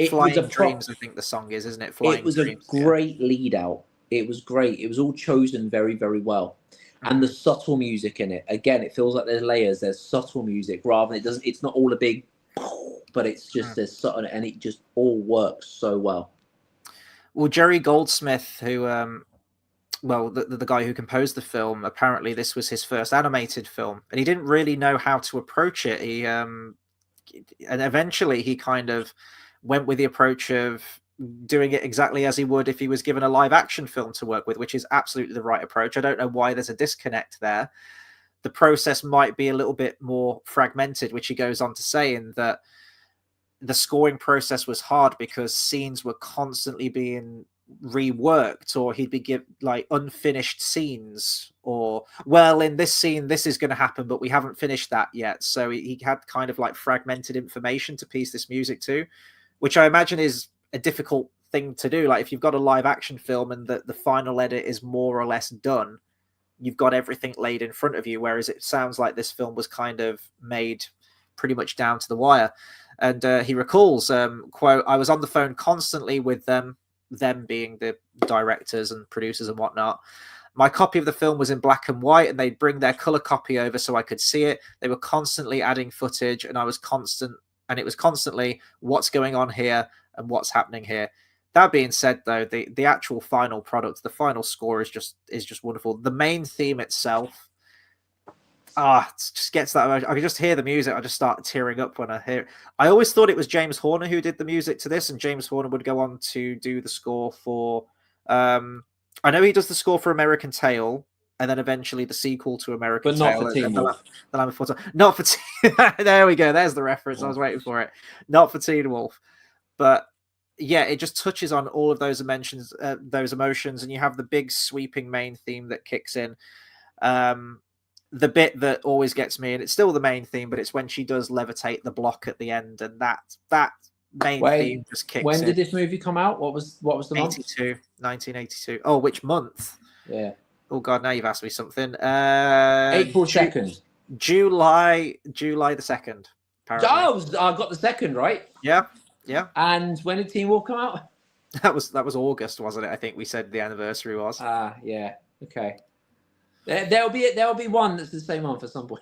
Flying Dreams, I think the song is, isn't it? Flying Dreams. It was a great lead out. It was great. It was all chosen very, very well. And the subtle music in it, again, it feels like there's layers. There's subtle music rather than it's not all a big, but it's just there's subtle, and it just all works so well. Well, Jerry Goldsmith, who the guy who composed the film, apparently this was his first animated film, and he didn't really know how to approach it. And eventually he kind of went with the approach of doing it exactly as he would if he was given a live action film to work with, which is absolutely the right approach. I don't know why there's a disconnect there. The process might be a little bit more fragmented, which he goes on to say, in that the scoring process was hard because scenes were constantly being reworked, or he'd be given like unfinished scenes, or, well, in this scene this is going to happen but we haven't finished that yet. So he had kind of like fragmented information to piece this music to, which I imagine is a difficult thing to do. Like if you've got a live action film and the final edit is more or less done, you've got everything laid in front of you, whereas it sounds like this film was kind of made pretty much down to the wire. And he recalls, quote, "I was on the phone constantly with them being the directors and producers and whatnot. My copy of the film was in black and white, and they'd bring their color copy over so I could see it. They were constantly adding footage, and it was constantly what's going on here and what's happening here." That being said, though, the actual final product, the final score is just wonderful. The main theme itself, it just gets that emotion. I can just hear the music. I just start tearing up when I hear it. I always thought it was James Horner who did the music to this, and James Horner would go on to do the score for... I know he does the score for American Tail, and then eventually the sequel to American Tail. But not for Teen Wolf. Not for there we go. There's the reference. I was waiting for it. Not for Teen Wolf. But yeah, it just touches on all of those emotions, and you have the big sweeping main theme that kicks in. The bit that always gets me, and it's still the main theme, but it's when she does levitate the block at the end, and that main theme just kicks in. When did this movie come out? What was the month? 1982. Oh, which month? Yeah. Oh God, now you've asked me something. April 2nd. July the 2nd. Apparently. Oh, I got the 2nd right. Yeah. And when did Teen Wolf come out? That was August, wasn't it? I think we said the anniversary was. Yeah. Okay. There'll be one that's the same month at some point.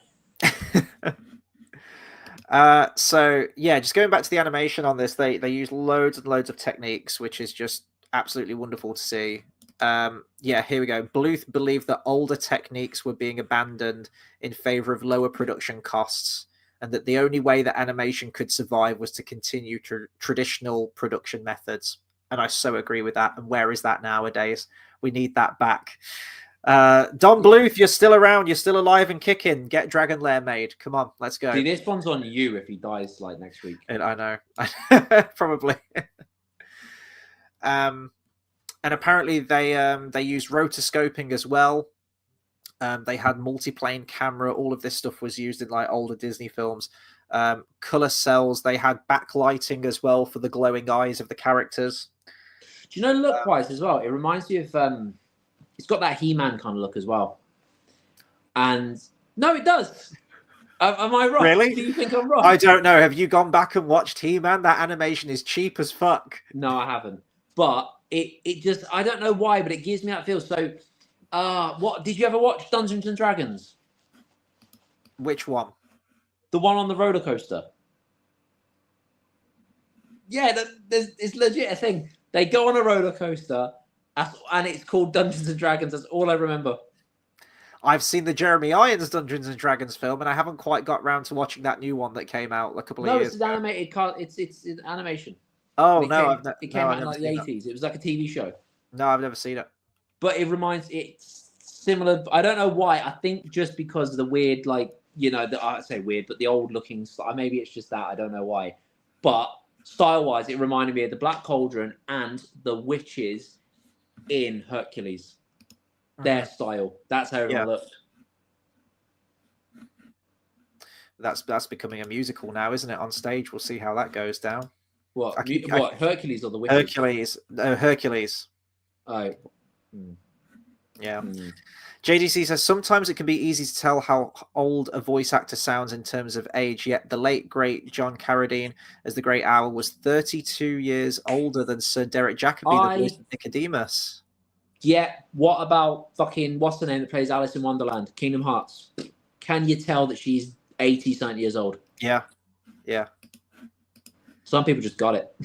So yeah, just going back to the animation on this, they use loads and loads of techniques, which is just absolutely wonderful to see. Yeah, here we go. Bluth believed that older techniques were being abandoned in favor of lower production costs, and that the only way that animation could survive was to continue traditional production methods. And I so agree with that. And where is that nowadays? We need that back. Don Bluth, you're still around. You're still alive and kicking. Get Dragon Lair made. Come on, let's go. See, this one's on you if he dies like next week. And I know. Probably. And apparently they used rotoscoping as well. They had multi-plane camera. All of this stuff was used in like older Disney films. Color cells. They had backlighting as well for the glowing eyes of the characters. Do you know look-wise as well? It reminds me of it's got that He-Man kind of look as well. And no, it does. Am I wrong? Really? Do you think I'm wrong? I don't know. Have you gone back and watched He-Man? That animation is cheap as fuck. No, I haven't. But it just, I don't know why, but it gives me that feel. So, what did you ever watch Dungeons and Dragons? Which one? The one on the roller coaster. Yeah, it's legit a thing. They go on a roller coaster, and it's called Dungeons and Dragons. That's all I remember. I've seen the Jeremy Irons Dungeons and Dragons film, and I haven't quite got round to watching that new one that came out a couple of years ago. No, it's an animated. It's an animation. Oh, it came out in like the 80s. It was like a TV show. No, I've never seen it. But it's similar. I don't know why. I think just because of the weird, like, you know, I say weird, but the old looking style. Maybe it's just that. I don't know why. But style-wise, it reminded me of the Black Cauldron and the witches in Hercules. Their style. That's how everyone looked. That's becoming a musical now, isn't it? On stage, we'll see how that goes down. What? Hercules or the witches? Hercules. No, Hercules. Oh. Yeah. JDC says, sometimes it can be easy to tell how old a voice actor sounds in terms of age, yet the late, great John Carradine as the Great Owl was 32 years older than Sir Derek Jacobi, the voice of Nicodemus. Yeah, what about fucking, what's the name that plays Alice in Wonderland? Kingdom Hearts. Can you tell that she's 80-something years old? Yeah. Yeah. Some people just got it.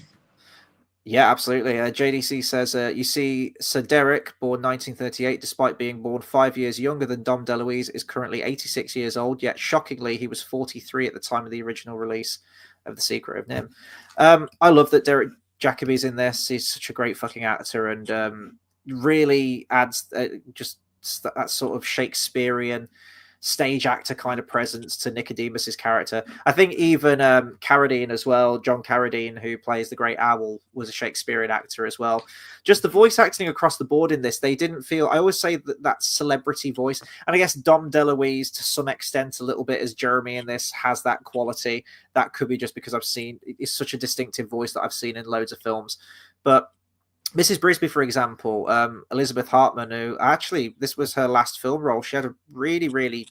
Yeah, absolutely. JDC says, you see, Sir Derek, born 1938, despite being born 5 years younger than Dom DeLuise, is currently 86 years old, yet shockingly, he was 43 at the time of the original release of The Secret of NIMH. I love that Derek Jacobi's in this. He's such a great fucking actor and really adds just that sort of Shakespearean stage actor kind of presence to Nicodemus's character. I think even Carradine as well, John Carradine, who plays the Great Owl, was a Shakespearean actor as well. Just the voice acting across the board in this, they didn't feel, I always say that celebrity voice, and I guess Dom DeLuise to some extent a little bit as Jeremy in this has that quality. That could be just because it's such a distinctive voice that I've seen in loads of films. But Mrs. Brisby, for example, Elizabeth Hartman, who actually, this was her last film role. She had a really, really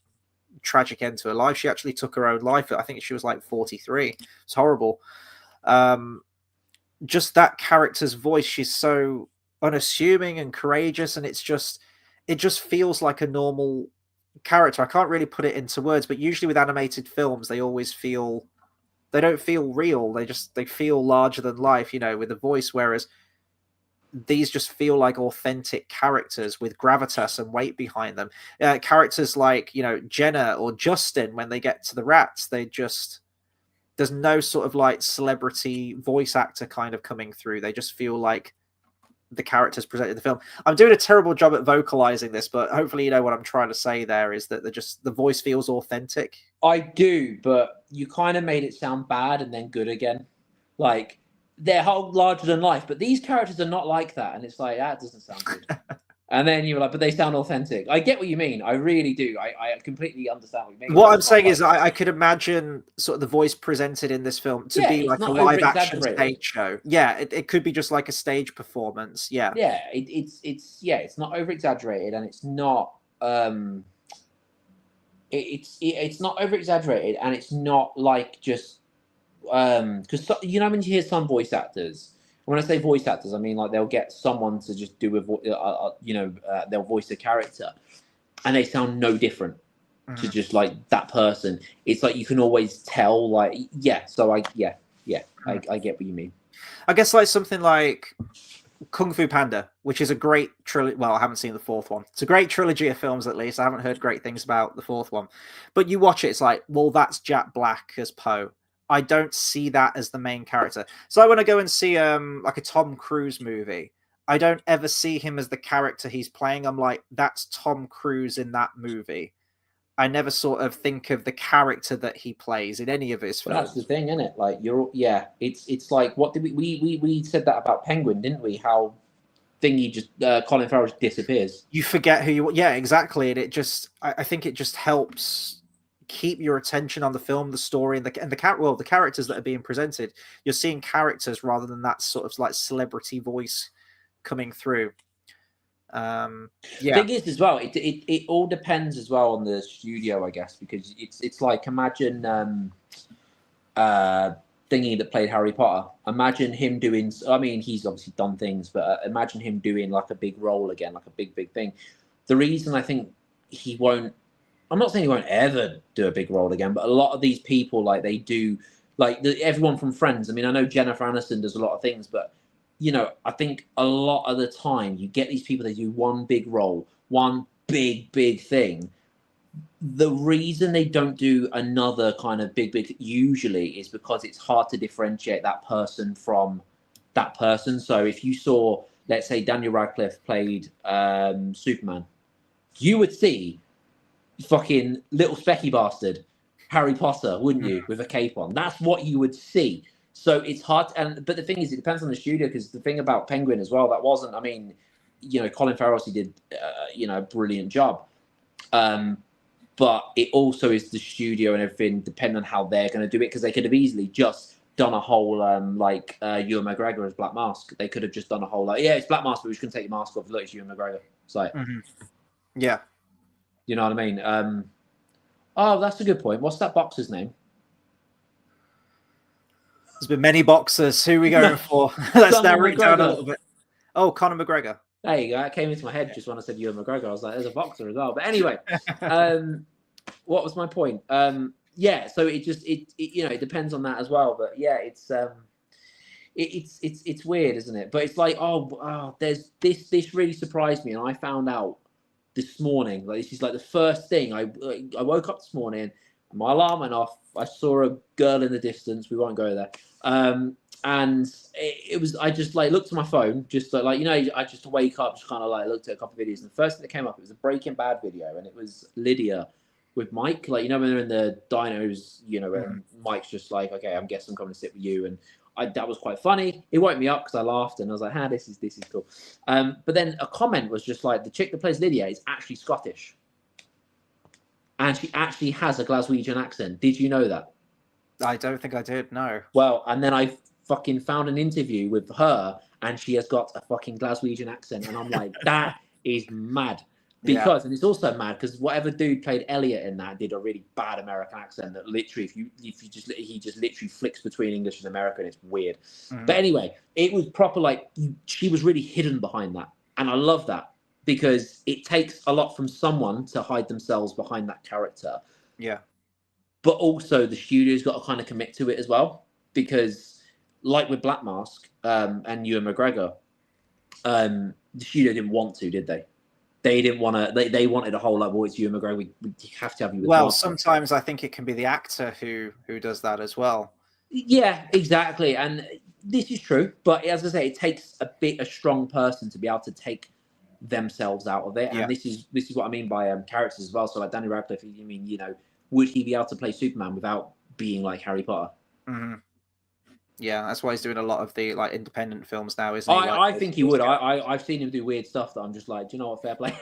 tragic end to her life. She actually took her own life. I think she was like 43. It's horrible. Just that character's voice, she's so unassuming and courageous, and it just feels like a normal character. I can't really put it into words, but usually with animated films, they don't feel real. They feel larger than life, with the voice, whereas these just feel like authentic characters with gravitas and weight behind them. Characters like, Jenna or Justin, when they get to the rats, there's no sort of like celebrity voice actor kind of coming through. They just feel like the characters presented in the film. I'm doing a terrible job at vocalizing this, but hopefully you know what I'm trying to say there is that the voice feels authentic. I do, but you kind of made it sound bad and then good again. Like, they're whole larger than life, but these characters are not like that, and it's like, that doesn't sound good. And then you were like, but they sound authentic. I get what you mean. I really do. I completely understand what you mean. What I'm saying is I could imagine sort of the voice presented in this film to be like a live action stage show. Yeah, it could be just like a stage performance. Yeah. Yeah, it's not over exaggerated, and it's not it's not over exaggerated, and it's not like just because when you hear some voice actors, when I say voice actors, I mean like they'll get someone to just do they'll voice a character, and they sound no different to just like that person. It's like you can always tell, like, yeah. So I get what you mean. I guess like something like Kung Fu Panda, which is a great trilogy. Well, I haven't seen the fourth one. It's a great trilogy of films, at least. I haven't heard great things about the fourth one. But you watch it, it's like, well, that's Jack Black as Poe. I don't see that as the main character. So when I go and see like a Tom Cruise movie, I don't ever see him as the character he's playing. I'm like, that's Tom Cruise in that movie. I never sort of think of the character that he plays in any of his But films. that's the thing, isn't it? Like it's like what did we said that about Penguin, didn't we? How thingy just Colin Farrell just disappears. You forget who you. Yeah, exactly, and it just. I think it just helps keep your attention on the film, the story, and the characters that are being presented. You're seeing characters rather than that sort of like celebrity voice coming through. Thing is, as well, it all depends as well on the studio, I guess, because it's like imagine thingy that played Harry Potter. Imagine him doing. I mean, he's obviously done things, but imagine him doing like a big role again, like a big thing. The reason I think he won't. I'm not saying he won't ever do a big role again, but a lot of these people, like they do, like everyone from Friends. I mean, I know Jennifer Aniston does a lot of things, but I think a lot of the time you get these people, they do one big role, one big thing. The reason they don't do another kind of big usually is because it's hard to differentiate that person from that person. So if you saw, let's say, Daniel Radcliffe played Superman, you would see fucking little specky bastard Harry Potter, wouldn't you, with a cape on? That's what you would see. So it's hard, but the thing is, it depends on the studio, because the thing about Penguin as well, that wasn't. I mean, Colin Farrell did, a brilliant job, but it also is the studio and everything, depending on how they're going to do it, because they could have easily just done a whole like Ewan McGregor as Black Mask. They could have just done a whole like, yeah, it's Black Mask, but we're just going to take your mask off. Look, it's Ewan McGregor. It's like, yeah, you know what I mean? Oh, that's a good point. What's that boxer's name? There's been many boxers. Who are we going for? Let's narrow it down a little bit. Oh, Conor McGregor. There you go. It came into my head just when I said Ewan McGregor. I was like, there's a boxer as well. But anyway, what was my point? Yeah, so it depends on that as well. But yeah, it's weird, isn't it? But it's like, there's this really surprised me, and I found out this morning. Like, this is like the first thing I woke up this morning, and my alarm went off. I saw a girl in the distance. We won't go there. And it was, I just like looked at my phone, just like I just wake up, just kind of like looked at a couple of videos, and the first thing that came up, it was a Breaking Bad video, and it was Lydia with Mike, like when they're in the dinos, and Mike's just like, okay, I'm guessing I'm coming to sit with you, and that was quite funny. It woke me up because I laughed, and I was like, this is cool. But then a comment was just like, the chick that plays Lydia is actually Scottish, and she actually has a Glaswegian accent. Did you know that? I don't think I did. No. Well, and then I fucking found an interview with her, and she has got a fucking Glaswegian accent, and I'm like, that is mad. Because and it's also mad because whatever dude played Elliot in that did a really bad American accent that literally he just literally flicks between English and American. It's weird. But anyway, it was proper, like, she was really hidden behind that, and I love that, because it takes a lot from someone to hide themselves behind that character. Yeah. But also the studio's got to kind of commit to it as well, because like with Black Mask and Ewan McGregor, the studio didn't want to, did they? They didn't want to. They wanted a whole like, well, it's Ewan McGregor. We have to have you. Well, sometimes I think it can be the actor who does that as well. Yeah, exactly. And this is true, but as I say, it takes a strong person to be able to take themselves out of it. And this is what I mean by characters as well. So like Danny Radcliffe, I mean, would he be able to play Superman without being like Harry Potter? Mm-hmm. Yeah, that's why he's doing a lot of the like independent films now, isn't he? I think he would. I've seen him do weird stuff that I'm just like, do you know what? Fair play.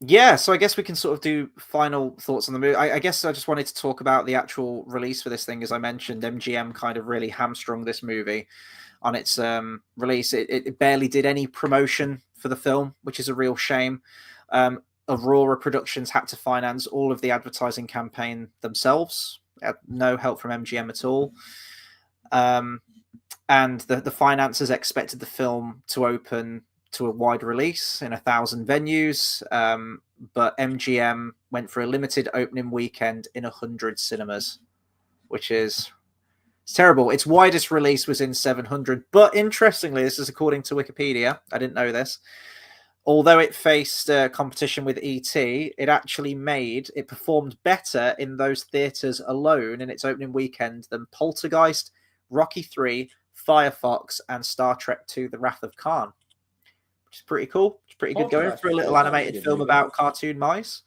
Yeah, so I guess we can sort of do final thoughts on the movie. I guess I just wanted to talk about the actual release for this thing. As I mentioned, MGM kind of really hamstrung this movie on its release. It barely did any promotion for the film, which is a real shame. Aurora Productions had to finance all of the advertising campaign themselves. Had no help from MGM at all. And the financiers expected the film to open to a wide release in 1,000 venues, but MGM went for a limited opening weekend in 100 cinemas, which is It's terrible. Its widest release was in 700. But interestingly, this is according to Wikipedia. I didn't know this. Although it faced competition with E.T., it performed better in those theatres alone in its opening weekend than Poltergeist, Rocky 3, Firefox, and Star Trek II: The Wrath of Khan. Which is pretty cool. It's pretty good going for a little animated film about cartoon mice.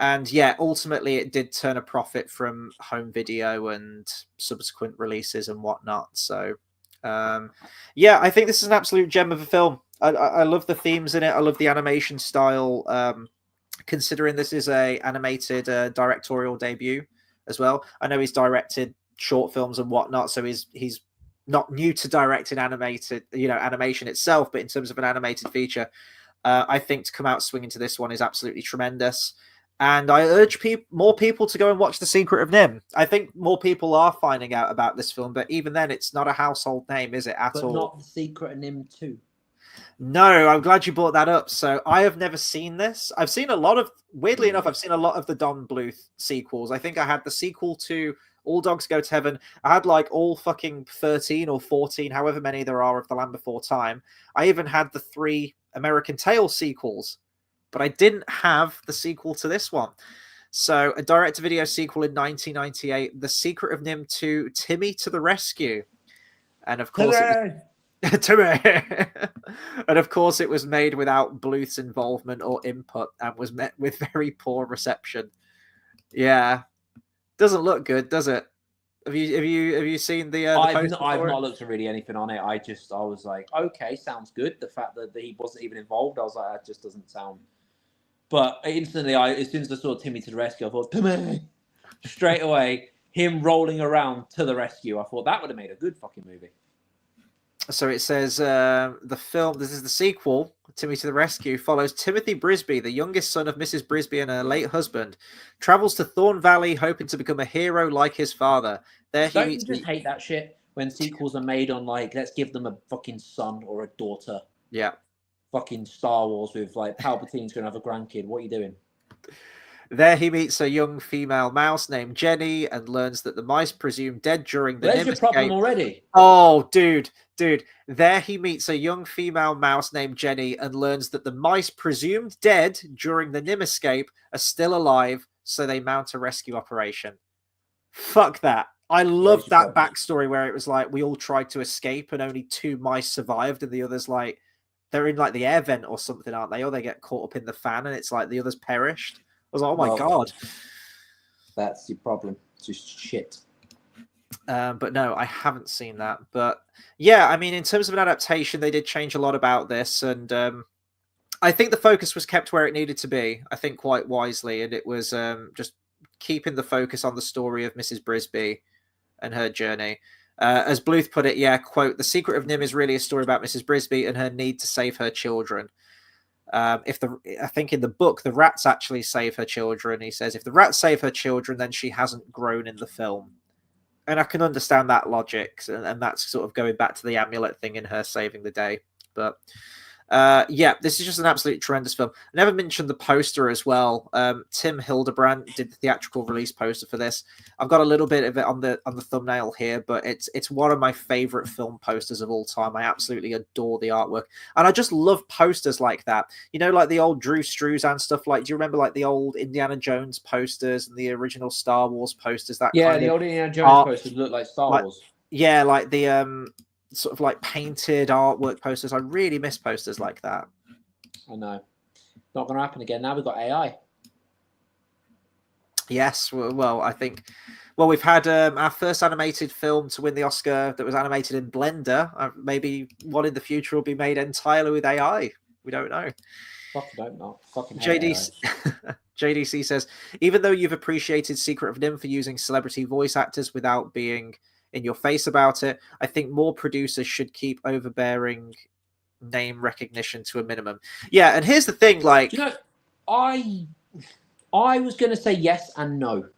And yeah, ultimately it did turn a profit from home video and subsequent releases and whatnot. So yeah, I think this is an absolute gem of a film. I love the themes in it. I love the animation style. Considering this is a animated directorial debut as well. I know he's directed short films and whatnot, so he's not new to directing animated, animation itself, but in terms of an animated feature, I think to come out swinging to this one is absolutely tremendous. And I urge more people to go and watch The Secret of NIMH. I think more people are finding out about this film, but even then, it's not a household name, is it, at all? But not The Secret of NIMH 2. No, I'm glad you brought that up. So I have never seen this. I've seen a lot of, weirdly enough, I've seen a lot of the Don Bluth sequels. I think I had the sequel to All Dogs Go to Heaven. I had like all fucking 13 or 14, however many there are of The Land Before Time. I even had the 3 American Tail sequels, but I didn't have the sequel to this one. So a direct-to-video sequel in 1998, The Secret of NIMH 2, Timmy to the Rescue. And of course, and of course, it was made without Bluth's involvement or input and was met with very poor reception. Yeah, doesn't look good, does it? Have you seen the? I've not looked at really anything on it. I was like, okay, sounds good. The fact that he wasn't even involved, I was like, that just doesn't sound. But instantly, as soon as I saw Timmy to the Rescue, I thought, Timmy! Straight away, him rolling around to the rescue. I thought that would have made a good fucking movie. So it says the film, this is the sequel, Timmy to the Rescue, follows Timothy Brisby, the youngest son of Mrs. Brisby and her late husband, travels to Thorn Valley hoping to become a hero like his father. There Don't you just hate that shit when sequels are made on, like, let's give them a fucking son or a daughter? Yeah. Fucking Star Wars with, like, Palpatine's going to have a grandkid. What are you doing? There he meets a young female mouse named Jenny and learns that the mice presumed dead during the There's your problem already. Oh, dude. There he meets a young female mouse named Jenny and learns that the mice presumed dead during the NIMH escape are still alive, so they mount a rescue operation. Fuck that. I love that backstory where it was like we all tried to escape and only 2 mice survived and the others, like, they're in like the air vent or something, aren't they? Or they get caught up in the fan and it's like the others perished. I was like, oh my God. That's your problem. It's just shit. But no, I haven't seen that. But yeah, I mean, in terms of an adaptation, they did change a lot about this. And I think the focus was kept where it needed to be, I think quite wisely. And it was just keeping the focus on the story of Mrs. Brisby and her journey. As Bluth put it, yeah, quote, "The Secret of NIMH is really a story about Mrs. Brisby and her need to save her children. I think in the book, the rats actually save her children. He says, if the rats save her children, then she hasn't grown in the film. And I can understand that logic. And that's sort of going back to the amulet thing in her saving the day. But yeah, this is just an absolutely tremendous film. I never mentioned the poster as well. Tim Hildebrandt did the theatrical release poster for this. I've got a little bit of it on the thumbnail here, but it's one of my favorite film posters of all time. I absolutely adore the artwork, and I just love posters like that. You know, like the old Drew Struzan stuff. Like, do you remember like the old Indiana Jones posters and the original Star Wars posters? That the old Indiana Jones posters look like Star Wars. Yeah, like the sort of like painted artwork posters. I really miss posters like that. I know. Not going to happen again. Now we've got AI. Yes, well, I think... Well, we've had our first animated film to win the Oscar that was animated in Blender. Maybe one in the future will be made entirely with AI. We don't know. Fucking hope not. Fucking JDC says, even though you've appreciated Secret of NIMH for using celebrity voice actors without being in your face about it, I think more producers should keep overbearing name recognition to a minimum. Yeah, and here's the thing, like... You know, I was going to say yes and no.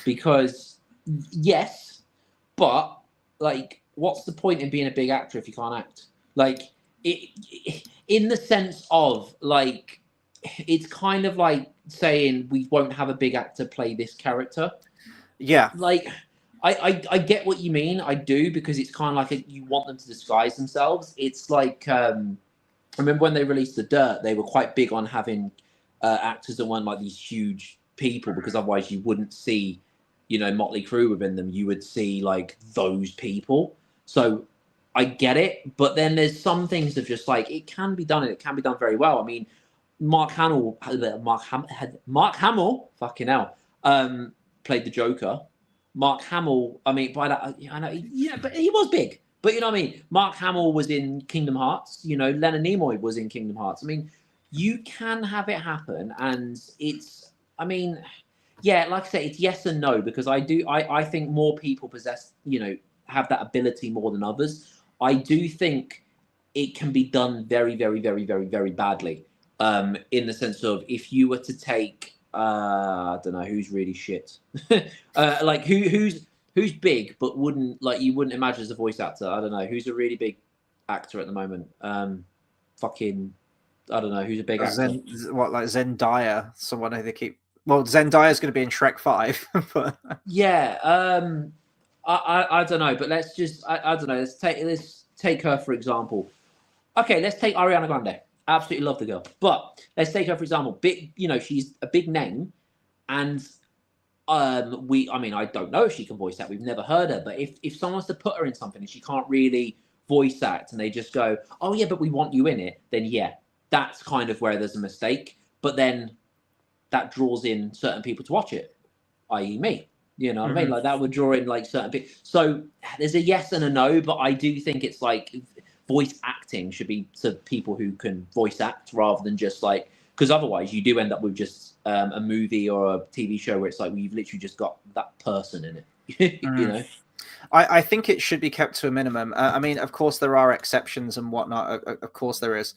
Because, yes, but, like, what's the point in being a big actor if you can't act? Like, in the sense of, like, it's kind of like saying we won't have a big actor play this character. Yeah. Like... I get what you mean. I do, because it's kind of like you want them to disguise themselves. It's like I remember when they released The Dirt, they were quite big on having actors that weren't like these huge people, because otherwise you wouldn't see, you know, Motley Crue within them. You would see like those people. So I get it, but then there's some things of just like it can be done, and it can be done very well. I mean, Mark Hamill, fucking hell, played the Joker. Mark Hamill, I mean, by that, I know, yeah, but he was big. But you know what I mean? Mark Hamill was in Kingdom Hearts. You know, Leonard Nimoy was in Kingdom Hearts. I mean, you can have it happen, and it's, I mean, yeah, like I say, it's yes and no, because I think more people possess, you know, have that ability more than others. I do think it can be done very, very, very, very, very badly. In the sense of, if you were to take, I don't know who's really shit, like who's big but wouldn't, like, you wouldn't imagine as a voice actor. I don't know who's a really big actor at the moment. Fucking, I don't know who's a big actor. Like Zendaya, someone who they keep. Well, Zendaya's going to be in Shrek 5, but yeah, I don't know, but let's just, I don't know. Let's take her for example. Okay, let's take Ariana Grande. Absolutely love the girl, but let's take her for example. Big, you know, she's a big name, and I mean, I don't know if she can voice act. We've never heard her, but if someone wants to put her in something and she can't really voice act, and they just go, oh yeah, but we want you in it, then yeah, that's kind of where there's a mistake. But then that draws in certain people to watch it, i.e. me. You know what I mean? Like, that would draw in like certain people. So there's a yes and a no, but I do think it's like voice acting should be to people who can voice act, rather than just like, because otherwise you do end up with just a movie or a TV show where it's like, well, you've literally just got that person in it. You know, I think it should be kept to a minimum. I mean, of course there are exceptions and whatnot. Of course there is.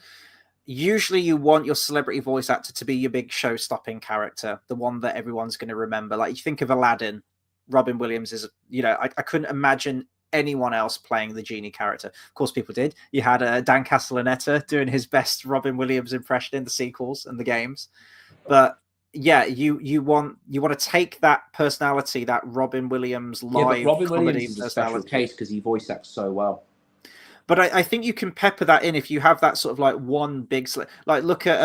Usually you want your celebrity voice actor to be your big show-stopping character, the one that everyone's going to remember. Like, you think of Aladdin, Robin Williams is, you know, I couldn't imagine anyone else playing the genie character. Of course, people did. You had Dan Castellaneta doing his best Robin Williams impression in the sequels and the games. But yeah, you want to take that personality, that Robin Williams live but Robin comedy Williams is a special case because he voice acts so well. But I think you can pepper that in if you have that sort of like one big, like, look at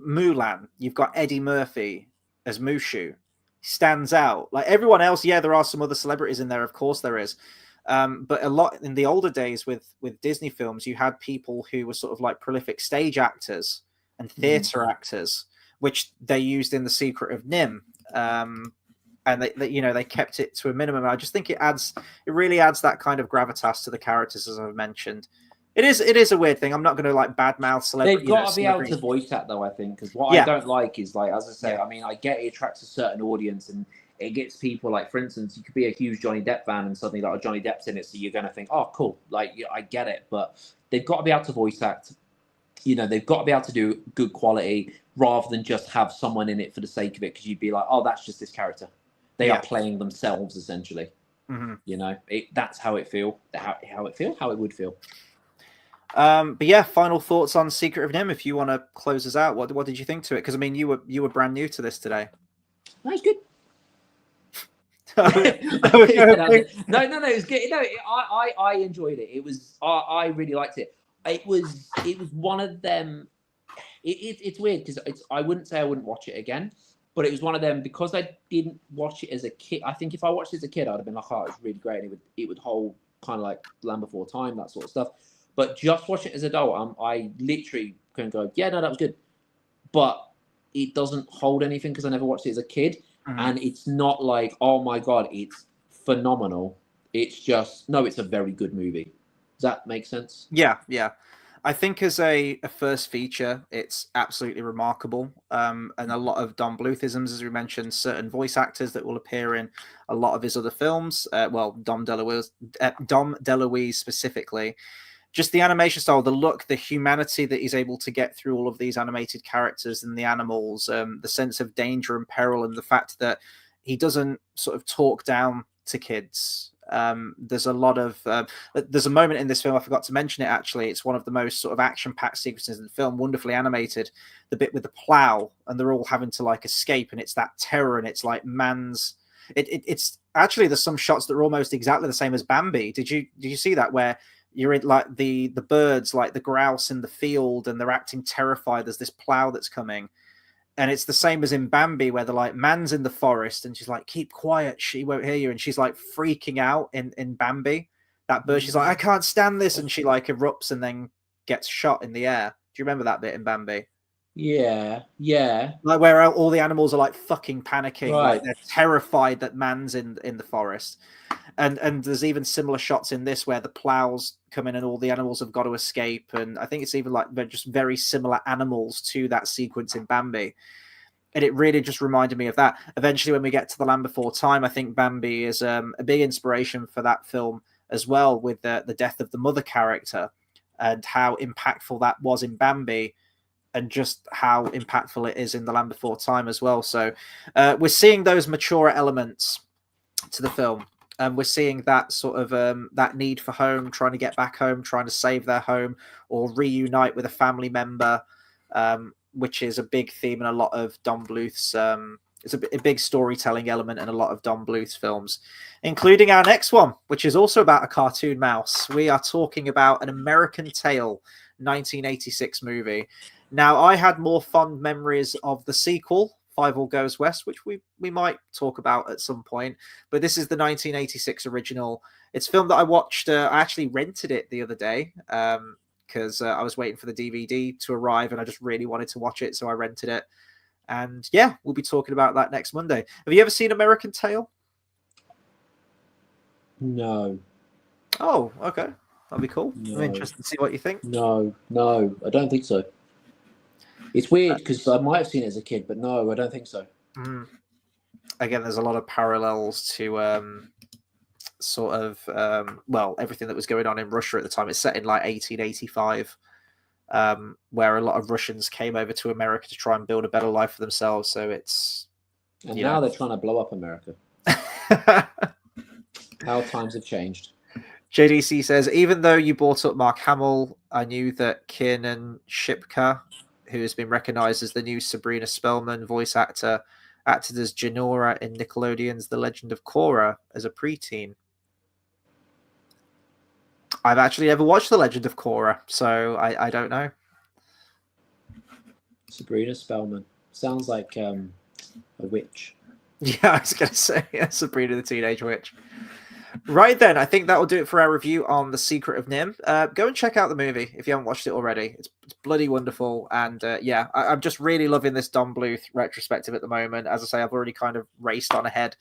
Mulan. You've got Eddie Murphy as Mushu. Stands out. Like everyone else, yeah, there are some other celebrities in there, of course there is. But a lot in the older days with Disney films, you had people who were sort of like prolific stage actors and theater actors, which they used in The Secret of NIMH. And they, you know, they kept it to a minimum. I just think it really adds that kind of gravitas to the characters, as I've mentioned. It is a weird thing. I'm not going to like badmouth celebrities. They've got to be able to voice that though, I think, because what I don't like is, like, as I say, I mean, I get it attracts a certain audience and it gets people, like, for instance, you could be a huge Johnny Depp fan and suddenly like Johnny Depp's in it, so you're going to think, oh, cool, like, yeah, I get it, but they've got to be able to voice act. You know, they've got to be able to do good quality rather than just have someone in it for the sake of it, because you'd be like, oh, that's just this character. They are playing themselves essentially. You know, that's how it would feel. But yeah, final thoughts on Secret of NIMH. If you want to close us out, what did you think to it? Because I mean, you were brand new to this today. That's good. No, it was good. No, I enjoyed it. It was, I really liked it. It was one of them. It's weird because I wouldn't say I wouldn't watch it again. But it was one of them, because I didn't watch it as a kid. I think if I watched it as a kid, I'd have been like, oh, it's really great. And it would hold kind of like Land Before Time, that sort of stuff. But just watch it as an adult, I literally couldn't go, yeah, no, that was good. But it doesn't hold anything because I never watched it as a kid. And it's not like, oh my God, it's phenomenal. It's just, no, it's a very good movie. Does that make sense? Yeah. I think as a first feature, it's absolutely remarkable. And a lot of Don Bluthisms, as we mentioned, certain voice actors that will appear in a lot of his other films. Well, Dom DeLuise specifically. Just the animation style, the look, the humanity that he's able to get through all of these animated characters and the animals, the sense of danger and peril, and the fact that he doesn't sort of talk down to kids. There's a lot of there's a moment in this film, I forgot to mention it actually, it's one of the most sort of action-packed sequences in the film, wonderfully animated, the bit with the plow and they're all having to like escape, and it's that terror, and it's like it's actually, there's some shots that are almost exactly the same as Bambi. Did you see that, where you're in like the birds, like the grouse in the field, and they're acting terrified. There's this plow that's coming, and it's the same as in Bambi, where they're like, man's in the forest, and she's like, keep quiet, she won't hear you, and she's like freaking out in Bambi. That bird, she's like, I can't stand this, and she like erupts and then gets shot in the air. Do you remember that bit in Bambi? Yeah. Like where all the animals are like fucking panicking, Right. like they're terrified that man's in the forest. And there's even similar shots in this where the plows come in and all the animals have got to escape. And I think it's even like they're just very similar animals to that sequence in Bambi. And it really just reminded me of that. Eventually, when we get to The Land Before Time, I think Bambi is a big inspiration for that film as well, with the death of the mother character and how impactful that was in Bambi, and just how impactful it is in The Land Before Time as well. So we're seeing those mature elements to the film. And we're seeing that sort of that need for home, trying to get back home, trying to save their home or reunite with a family member, which is a big theme in a lot of Don Bluth's. It's a big storytelling element in a lot of Don Bluth's films, including our next one, which is also about a cartoon mouse. We are talking about An American Tail, 1986 movie. Now, I had more fond memories of the sequel, Five All Goes West, which we might talk about at some point. But this is the 1986 original. It's a film that I watched. I actually rented it the other day because I was waiting for the DVD to arrive and I just really wanted to watch it. So I rented it. And yeah, we'll be talking about that next Monday. Have you ever seen American Tail? No. Oh, okay. That'll be cool. No. I'm interested to see what you think. No, I don't think so. It's weird because I might have seen it as a kid, but no, I don't think so. Again, there's a lot of parallels to sort of everything that was going on in Russia at the time. It's set in like 1885, where a lot of Russians came over to America to try and build a better life for themselves. So it's now they're trying to blow up America. How times have changed. JDC says, even though you brought up Mark Hamill, I knew that Kiernan Shipka, who has been recognized as the new Sabrina Spellman voice actor, acted as Janora in Nickelodeon's The Legend of Korra as a preteen. I've actually never watched The Legend of Korra, so I don't know. Sabrina Spellman. Sounds like a witch. Yeah, I was going to say Sabrina the Teenage Witch. Right then, I think that will do it for our review on The Secret of NIMH. Go and check out the movie if you haven't watched it already. It's bloody wonderful. And I'm just really loving this Don Bluth retrospective at the moment. As I say, I've already kind of raced on ahead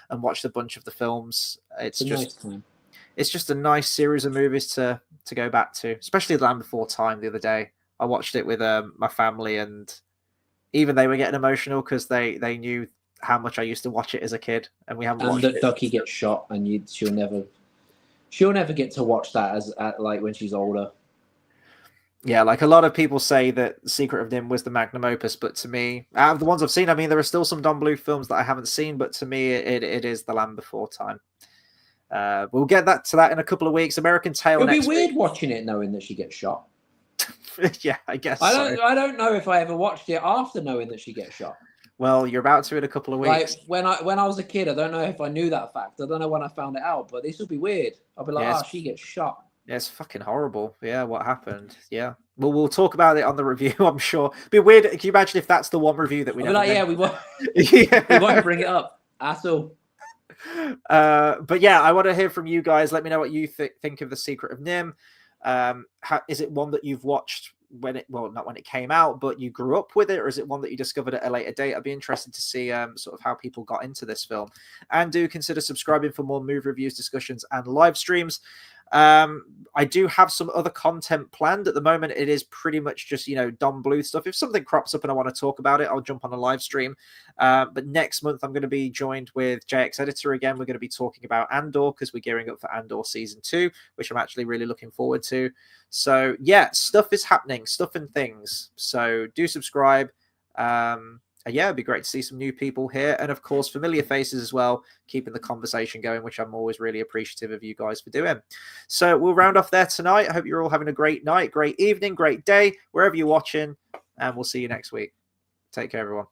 and watched a bunch of the films. It's just a nice series of movies to go back to, especially The Land Before Time the other day. I watched it with my family, and even they were getting emotional because they knew how much I used to watch it as a kid, and we haven't watched it. And Ducky gets shot, and she'll never get to watch that like when she's older. Yeah, like a lot of people say that Secret of NIMH was the magnum opus, but to me, out of the ones I've seen, I mean, there are still some Don Bluth films that I haven't seen, but to me, it is The Land Before Time. We'll get to that in a couple of weeks. American Tail. It'll be weird watching it knowing that she gets shot. Yeah, I guess. I don't know if I ever watched it after knowing that she gets shot. Well, you're about to in a couple of weeks. Like when I was a kid, I don't know if I knew that fact. I don't know when I found it out, but this will be weird. I'll be like, she gets shot. Yeah, it's fucking horrible. Yeah, what happened? Yeah. Well, we'll talk about it on the review, I'm sure. It'd be weird. Can you imagine if that's the one review that we never we won't. We won't bring it up at all. But yeah, I want to hear from you guys. Let me know what you think of The Secret of NIMH. Is it one that you've watched not when it came out, but you grew up with it, or is it one that you discovered at a later date? I'd be interested to see sort of how people got into this film. And do consider subscribing for more movie reviews, discussions, and live streams. I do have some other content planned. At the moment, it is pretty much just, Don Bluth stuff. If something crops up and I want to talk about it, I'll jump on a live stream. But next month, I'm going to be joined with JX Editor again. We're going to be talking about Andor because we're gearing up for Andor Season 2, which I'm actually really looking forward to. So, yeah, stuff is happening, stuff and things. So do subscribe. Yeah, it'd be great to see some new people here. And, of course, familiar faces as well, keeping the conversation going, which I'm always really appreciative of you guys for doing. So we'll round off there tonight. I hope you're all having a great night, great evening, great day, wherever you're watching. And we'll see you next week. Take care, everyone.